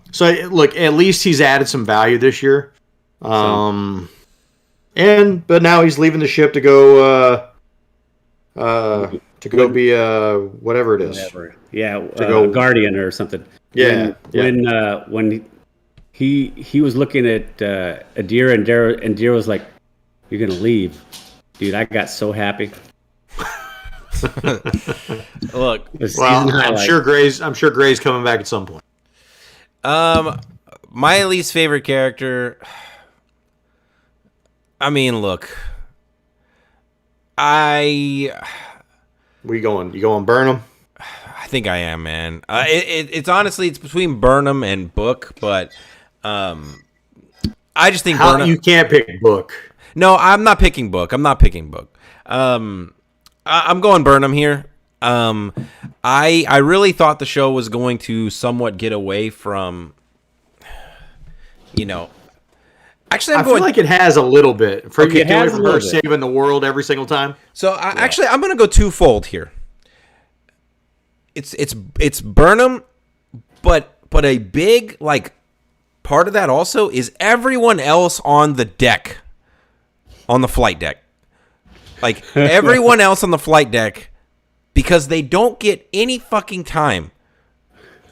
look, at least he's added some value this year. But now he's leaving the ship to go be whatever it is. Whatever. Yeah, to go Guardian or something. Yeah. When he was looking at Adira and Adira was like, "You're gonna leave, dude." I got so happy. Look, well, I'm sure Gray's coming back at some point. My least favorite character. I mean, look. You going Burnham? I think I am, man. It's honestly it's between Burnham and Book, but I just think Burnham. You can't pick Book. No, I'm not picking Book. I'm going Burnham here. I really thought the show was going to somewhat get away from, Actually, I feel like it has a little bit. Her saving the world every single time. So I'm going to go twofold here. it's Burnham, but a big like part of that also is everyone else on the deck, on the flight deck, like everyone else on the flight deck, because they don't get any fucking time.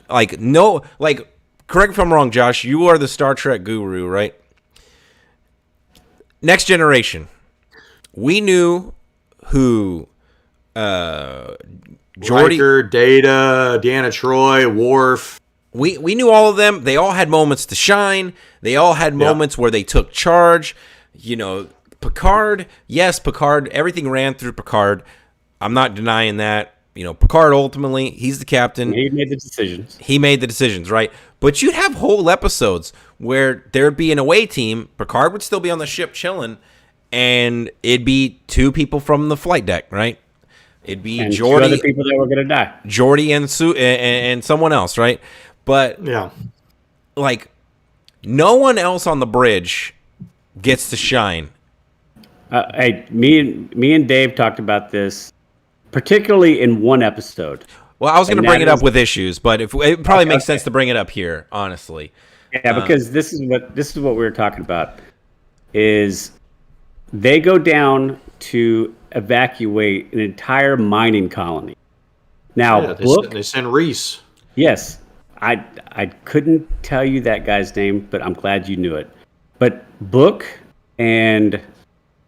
Like no, like correct me if I'm wrong, Josh. You are the Star Trek guru, right? Next Generation. We knew who Geordi, Riker, Data, Deanna Troi, Worf. We knew all of them. They all had moments to shine. They all had moments where they took charge. You know, Picard, yes, Picard, everything ran through Picard. I'm not denying that. You know, Picard ultimately, he's the captain. He made the decisions. He made the decisions, right? But you'd have whole episodes where there'd be an away team. Picard would still be on the ship chilling, and it'd be two people from the flight deck, right? It'd be And Geordi, two other people that were going to die. Geordi and Sue and someone else, right? But like no one else on the bridge gets to shine. Hey, me and Dave talked about this, particularly in one episode. Well, I was going to bring it up with issues, but it probably makes sense to bring it up here, honestly. Yeah, because this is what we were talking about. Is they go down to evacuate an entire mining colony. Now, they send Reese. Yes, I couldn't tell you that guy's name, but I'm glad you knew it. But Book and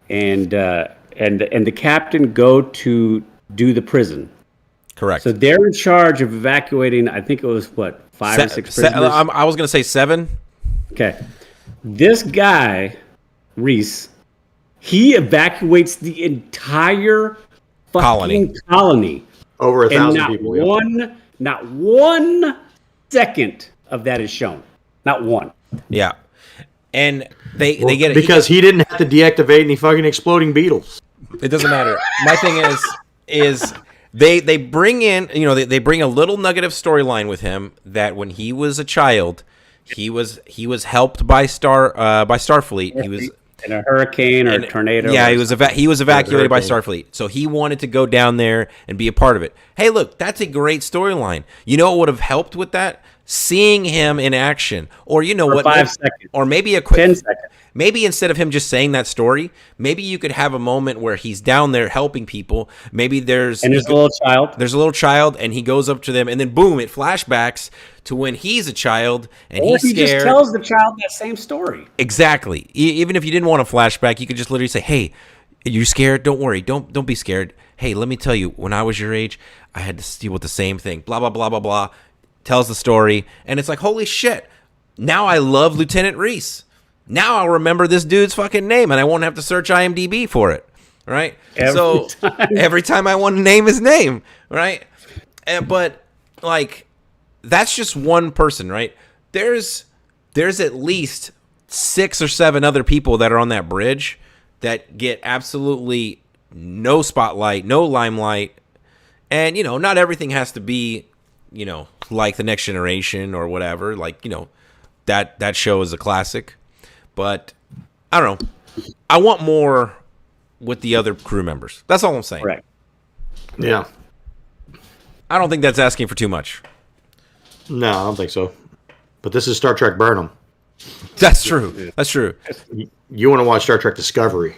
the captain go to do the prison. Correct. So they're in charge of evacuating. I think it was 5 or 6 prisoners. I was going to say 7. Okay, this guy Reese, he evacuates the entire fucking colony. Over 1,000 and people. Not one second of that is shown. Not one. Yeah, and they get it because he didn't have to deactivate any fucking exploding beetles. It doesn't matter. My thing is they bring in, you know, they bring a little nugget of storyline with him that when he was a child, he was helped by Starfleet. He was in a hurricane or a tornado. Yeah, he was evacuated by Starfleet. So he wanted to go down there and be a part of it. Hey, look, that's a great storyline. You know what would have helped with that? Seeing him in action. Or you know for what? 5 seconds. Or maybe a quick 10 seconds. Maybe instead of him just saying that story, maybe you could have a moment where he's down there helping people. Maybe there's a little child. There's a little child, and he goes up to them, and then boom, it flashbacks to when he's a child and he's scared. He just tells the child that same story. Exactly. Even if you didn't want a flashback, you could just literally say, "Hey, are you scared? Don't worry. Don't be scared. Hey, let me tell you. When I was your age, I had to deal with the same thing. Blah blah blah blah blah." Tells the story, and it's like, holy shit! Now I love Lieutenant Reese. Now I'll remember this dude's fucking name, and I won't have to search IMDb for it, right? Every time I want to name his name, right? But like, that's just one person, right? There's at least 6 or 7 other people that are on that bridge that get absolutely no spotlight, no limelight, and you know, not everything has to be, you know, like the Next Generation or whatever. Like, you know, that show is a classic. But I don't know. I want more with the other crew members. That's all I'm saying. Right. Yeah. I don't think that's asking for too much. No, I don't think so. But this is Star Trek Burnham. That's true. That's true. You want to watch Star Trek Discovery.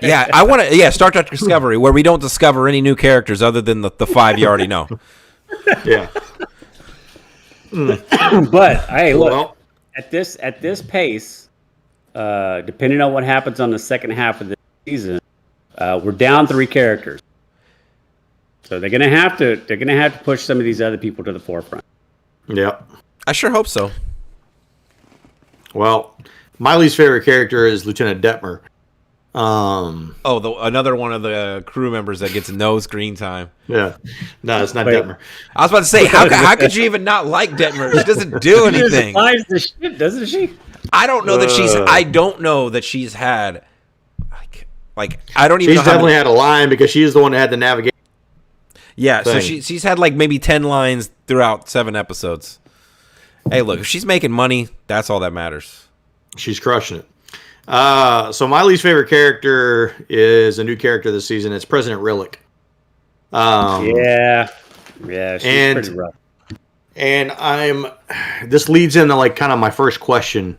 Yeah, I want to. Yeah, Star Trek Discovery, where we don't discover any new characters other than the 5 you already know. Yeah. But hey, look, at this pace, depending on what happens on the second half of the season, we're down 3 characters. So they're gonna have to push some of these other people to the forefront. Yeah. I sure hope so. Well, my least favorite character is Lieutenant Detmer. Another one of the crew members that gets no screen time. Yeah. No, it's not Detmer. I was about to say, how could you even not like Detmer? She doesn't do anything. She flies the ship, doesn't she? I don't know that she's had like I don't even. She's definitely had a line because she's the one that had the navigation. Yeah, so she's had like maybe 10 lines throughout 7 episodes. Hey, look, if she's making money, that's all that matters. She's crushing it. So my least favorite character is a new character this season. It's President Rillick. Yeah. Yeah, she's And- pretty rough. And this leads into like kind of my first question,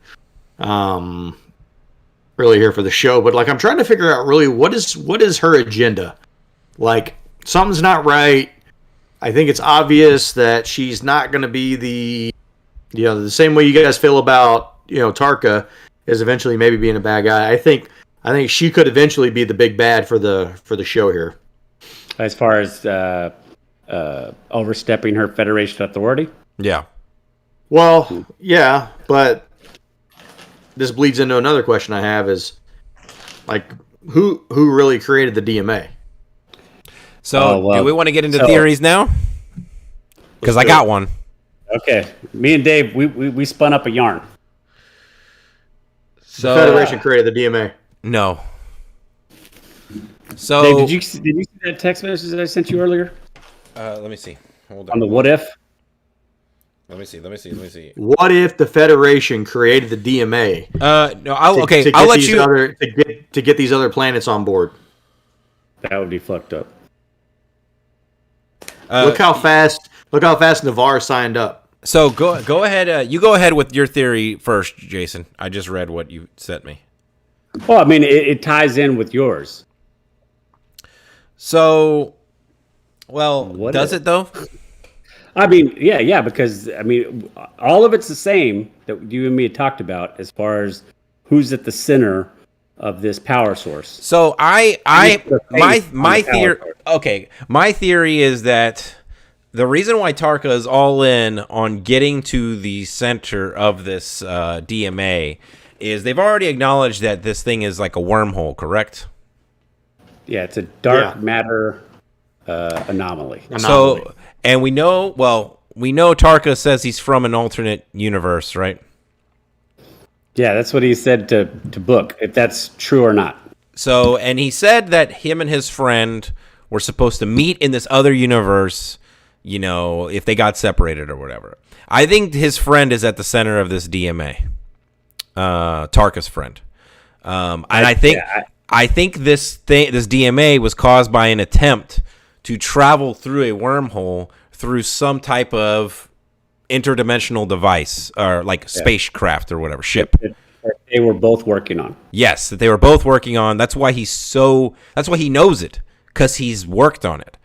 really here for the show. But like, I'm trying to figure out really what is her agenda. Like, something's not right. I think it's obvious that she's not going to be the same way you guys feel about Tarka is eventually maybe being a bad guy. I think she could eventually be the big bad for the show here. As far as overstepping her Federation authority? Yeah. Well, yeah, but this bleeds into another question I have is, like, who really created the DMA? So, do we want to get into theories now? Because I got one. Okay. Me and Dave, we spun up a yarn. The Federation created the DMA. No. So Dave, did you see that text message that I sent you earlier? let me see. Hold on. On the what if? Let me see. What if the Federation created the DMA? No. I'll let you. To get these other planets on board. That would be fucked up. Look how fast Navarre signed up. So go ahead. You go ahead with your theory first, Jason. I just read what you sent me. Well, I mean, it ties in with yours. So, well, What does if? it though? I mean, yeah, because I mean, all of it's the same that you and me had talked about as far as who's at the center of this power source. So my theory. source. Okay, my theory is that the reason why Tarka is all in on getting to the center of this DMA is they've already acknowledged that this thing is like a wormhole, correct? Yeah, it's a dark matter anomaly. So, and we know Tarka says he's from an alternate universe, right? Yeah, that's what he said to Book, if that's true or not. So, and he said that him and his friend were supposed to meet in this other universe, if they got separated or whatever. I think his friend is at the center of this DMA. Tarka's friend. And I think this DMA was caused by an attempt to travel through a wormhole through some type of interdimensional device or like spacecraft or whatever ship. That they were both working on. Yes, that they were both working on. That's why that's why he knows it, because he's worked on it.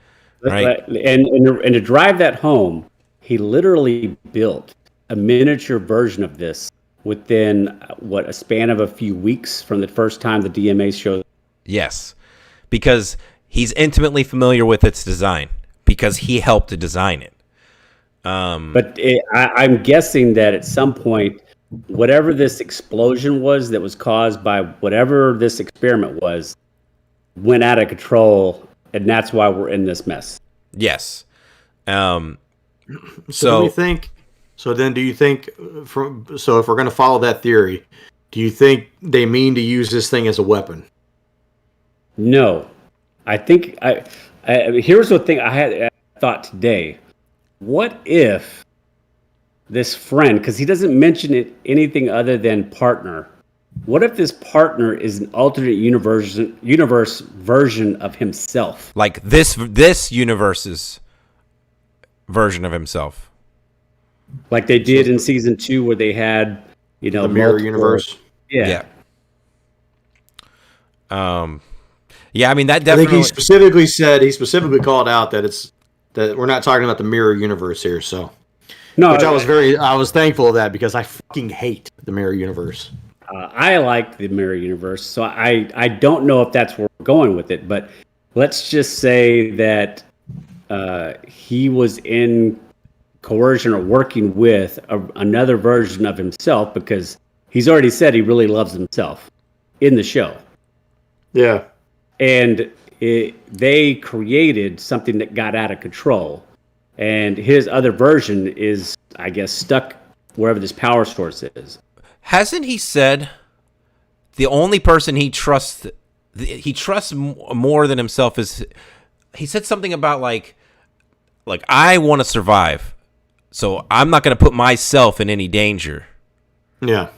Right. And to drive that home, he literally built a miniature version of this within a span of a few weeks from the first time the DMA showed. Yes, because he's intimately familiar with its design because he helped to design it. But I'm guessing that at some point, whatever this explosion was that was caused by whatever this experiment was, went out of control, and that's why we're in this mess. Yes. So do you think if we're going to follow that theory, do you think they mean to use this thing as a weapon? No, I think here's the thing I thought today. What if this friend, because he doesn't mention anything other than partner, what if this partner is an alternate universe version of himself? Like this universe's version of himself. Like they did in season 2 where they had, the mirror universe. Yeah. Yeah, I mean that definitely. I think he specifically called out that we're not talking about the mirror universe here. So, I was thankful of that because I fucking hate the mirror universe. I like the mirror universe, so I don't know if that's where we're going with it, but let's just say that he was in coercion or working with another version of himself because he's already said he really loves himself in the show. Yeah. And they created something that got out of control. And his other version is, I guess, stuck wherever this power source is. Hasn't he said the only person he trusts more than himself is, he said something about like I want to survive, so I'm not going to put myself in any danger. Yeah.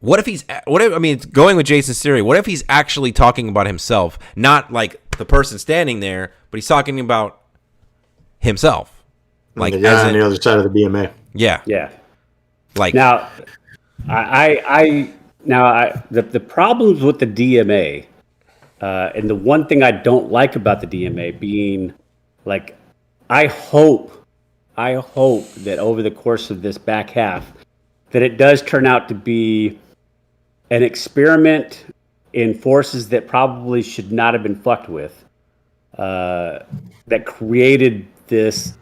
Going with Jason's theory, what if he's actually talking about himself, not like the person standing there, but he's talking about himself. Like the guy on the other side of the BMA. Yeah. Yeah. Like Now, the problems with the DMA, and the one thing I don't like about the DMA being, like, I hope that over the course of this back half, that it does turn out to be an experiment in forces that probably should not have been fucked with, that created this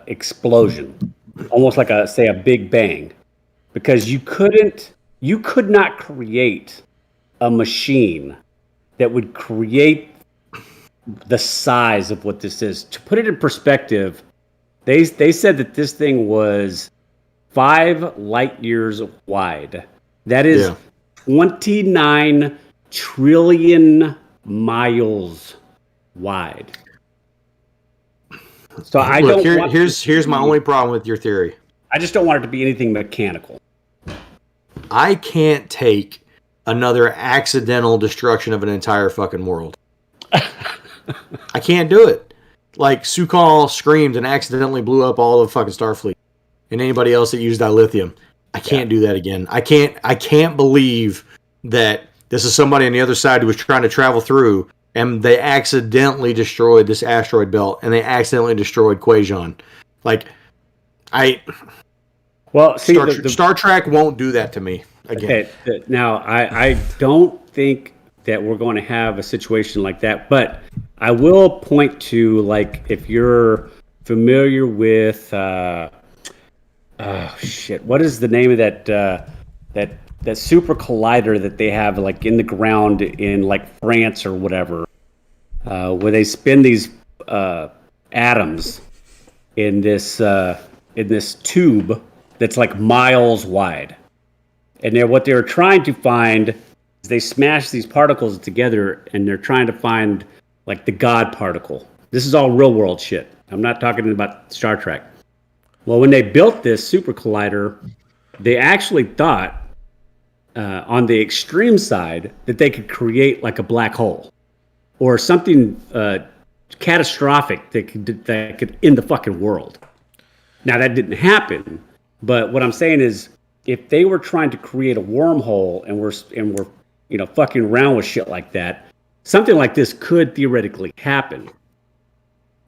explosion, almost like a big bang, because you could not create a machine that would create the size of what this is. To put it in perspective, they said that this thing was 5 light years wide. That is 29 trillion miles wide. So here's my only problem with your theory. I just don't want it to be anything mechanical. I can't take another accidental destruction of an entire fucking world. I can't do it. Like, Su'Kal screamed and accidentally blew up all of fucking Starfleet and anybody else that used dilithium. I can't do that again. I can't believe that this is somebody on the other side who was trying to travel through and they accidentally destroyed this asteroid belt and they accidentally destroyed Quajon. Like, Star Trek won't do that to me again. Okay, now I don't think that we're going to have a situation like that, but I will point to, like, if you're familiar with what is the name of that super collider that they have, like, in the ground in, like, France or whatever, where they spin these atoms in this tube that's like miles wide, and what they're trying to find is they smash these particles together, and they're trying to find, like, the God particle. This is all real world shit. I'm not talking about Star Trek. Well, when they built this super collider, they actually thought, on the extreme side, that they could create, like, a black hole or something catastrophic that could end the fucking world. Now, that didn't happen, but what I'm saying is, if they were trying to create a wormhole and we're fucking around with shit like that, something like this could theoretically happen.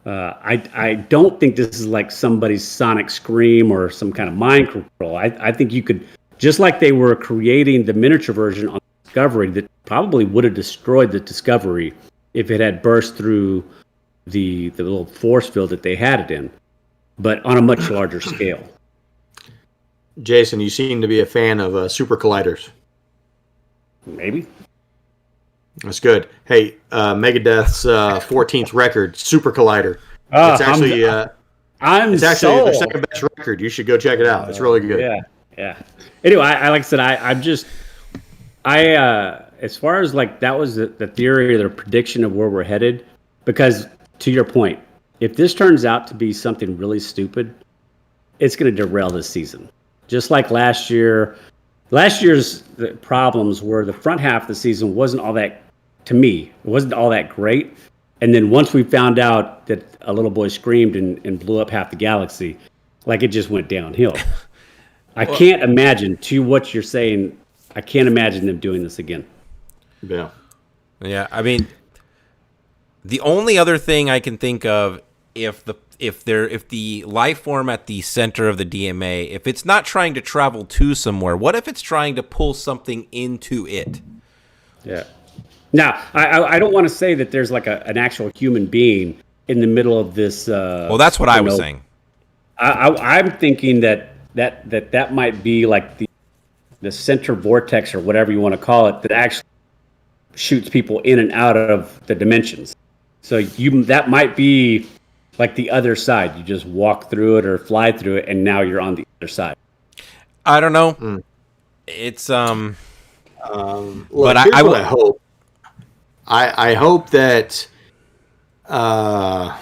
I don't think this is like somebody's sonic scream or some kind of mind control. I think you could, just like they were creating the miniature version on Discovery that probably would have destroyed the Discovery if it had burst through the little force field that they had it in, but on a much larger scale. Jason, you seem to be a fan of super colliders. Maybe. That's good. Hey, Megadeth's 14th record, Super Collider. It's actually sold. their second best record. You should go check it out. It's really good. Yeah. Anyway, like I said, as far as, like, that was the theory or the prediction of where we're headed, because to your point, if this turns out to be something really stupid, it's going to derail this season. Just like last year. Last year's problems were the front half of the season wasn't all that, to me, it wasn't all that great. And then once we found out that a little boy screamed and blew up half the galaxy, like, it just went downhill. I can't imagine, to what you're saying, I can't imagine them doing this again. Yeah. Yeah, I mean, the only other thing I can think of, if the life form at the center of the DMA, if it's not trying to travel to somewhere, what if it's trying to pull something into it? Yeah. Now, I don't want to say that there's, like, an actual human being in the middle of this. Well, that's what I was saying. I'm thinking that might be like the center vortex or whatever you want to call it that actually shoots people in and out of the dimensions. So that might be like the other side. You just walk through it or fly through it, and now you're on the other side. I don't know. It's Look, but here's I what I hope. I hope that I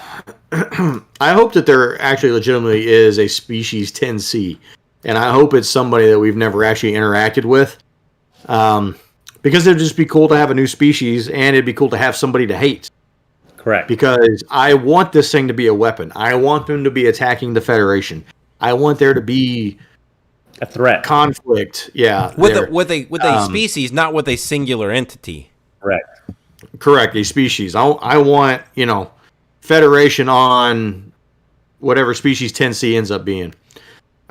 hope that there actually legitimately is a species 10C, and I hope it's somebody that we've never actually interacted with. Because it'd just be cool to have a new species, and it'd be cool to have somebody to hate. Correct. Because I want this thing to be a weapon. I want them to be attacking the Federation. I want there to be a threat, conflict. Yeah, with a species, not with a singular entity. Correct. A species. I want Federation on whatever species 10C ends up being.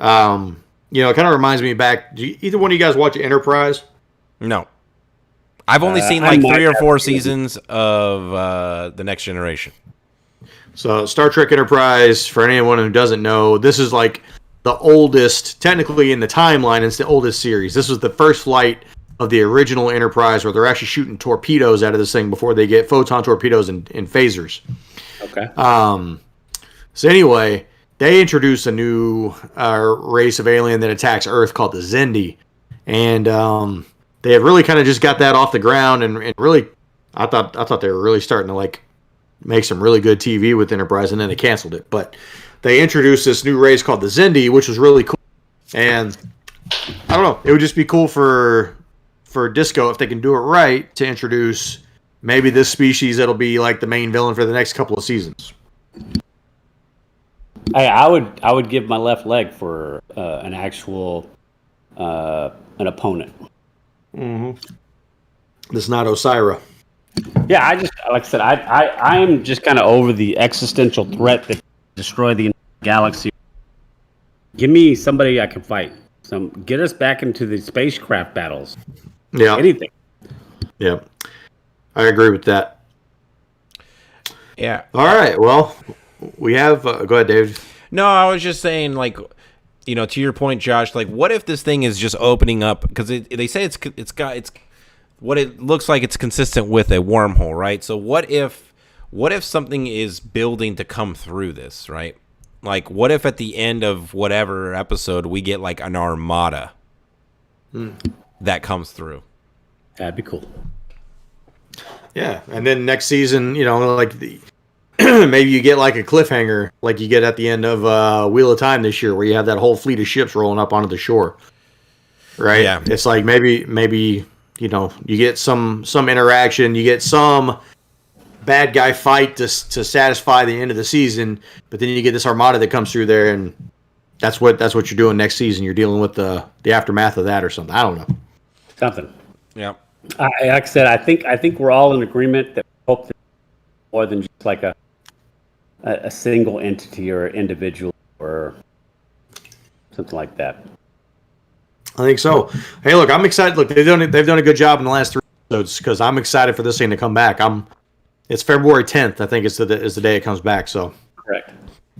It kind of reminds me back. Do either one of you guys watch Enterprise? No. I've only seen like 3 or 4 seasons of The Next Generation. So Star Trek Enterprise, for anyone who doesn't know, this is like the oldest, technically in the timeline, it's the oldest series. This was the first flight of the original Enterprise where they're actually shooting torpedoes out of this thing before they get photon torpedoes and phasers. Okay. So anyway, they introduce a new race of alien that attacks Earth called the Xindi. And they have really kind of just got that off the ground, and really, I thought they were really starting to like make some really good TV with Enterprise, and then they canceled it. But they introduced this new race called the Xindi, which was really cool. And I don't know, it would just be cool for Disco, if they can do it right, to introduce maybe this species that'll be like the main villain for the next couple of seasons. I would give my left leg for an actual an opponent. Mm-hmm. This is not Osira. Yeah, like I said, I am just kind of over the existential threat that destroy the galaxy. Give me somebody I can fight. Get us back into the spacecraft battles. Yeah. Anything. Yeah. I agree with that. Yeah. All right. Well, we have. Go ahead, David. No, I was just saying, like, to your point, Josh. Like, what if this thing is just opening up? Because they say it's what it looks like. It's consistent with a wormhole, right? So what if something is building to come through this, right? Like, what if at the end of whatever episode we get like an armada that comes through? That'd be cool. Yeah, and then next season, like maybe you get like a cliffhanger, like you get at the end of Wheel of Time this year, where you have that whole fleet of ships rolling up onto the shore. Right? Yeah. It's like maybe you get some interaction, you get some bad guy fight to satisfy the end of the season, but then you get this armada that comes through there, and that's what you're doing next season. You're dealing with the aftermath of that or something. I don't know. Something. Yeah. Like I said, I think we're all in agreement that we hope that more than just like a single entity or individual or something like that. I think so. Hey, look, I'm excited. Look, they've done a good job in the last 3 episodes because I'm excited for this thing to come back. It's February 10th, I think is the day it comes back. So Correct.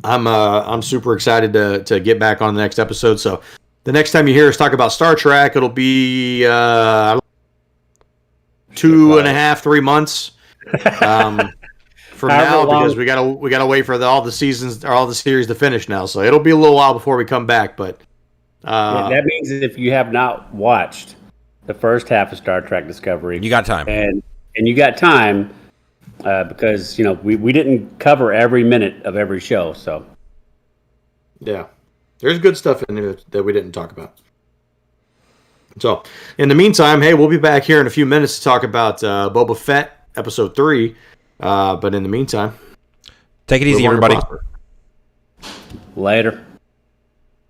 I'm super excited to get back on the next episode. So the next time you hear us talk about Star Trek, it'll be 2.5, 3 months from now, because we gotta wait for all the seasons or all the series to finish now. So it'll be a little while before we come back. But that means if you have not watched the first half of Star Trek Discovery, You got time. and you got time. Because we didn't cover every minute of every show, so yeah, there's good stuff in there that we didn't talk about. So, in the meantime, hey, we'll be back here in a few minutes to talk about Boba Fett episode 3. But in the meantime, Take it easy, everybody. later.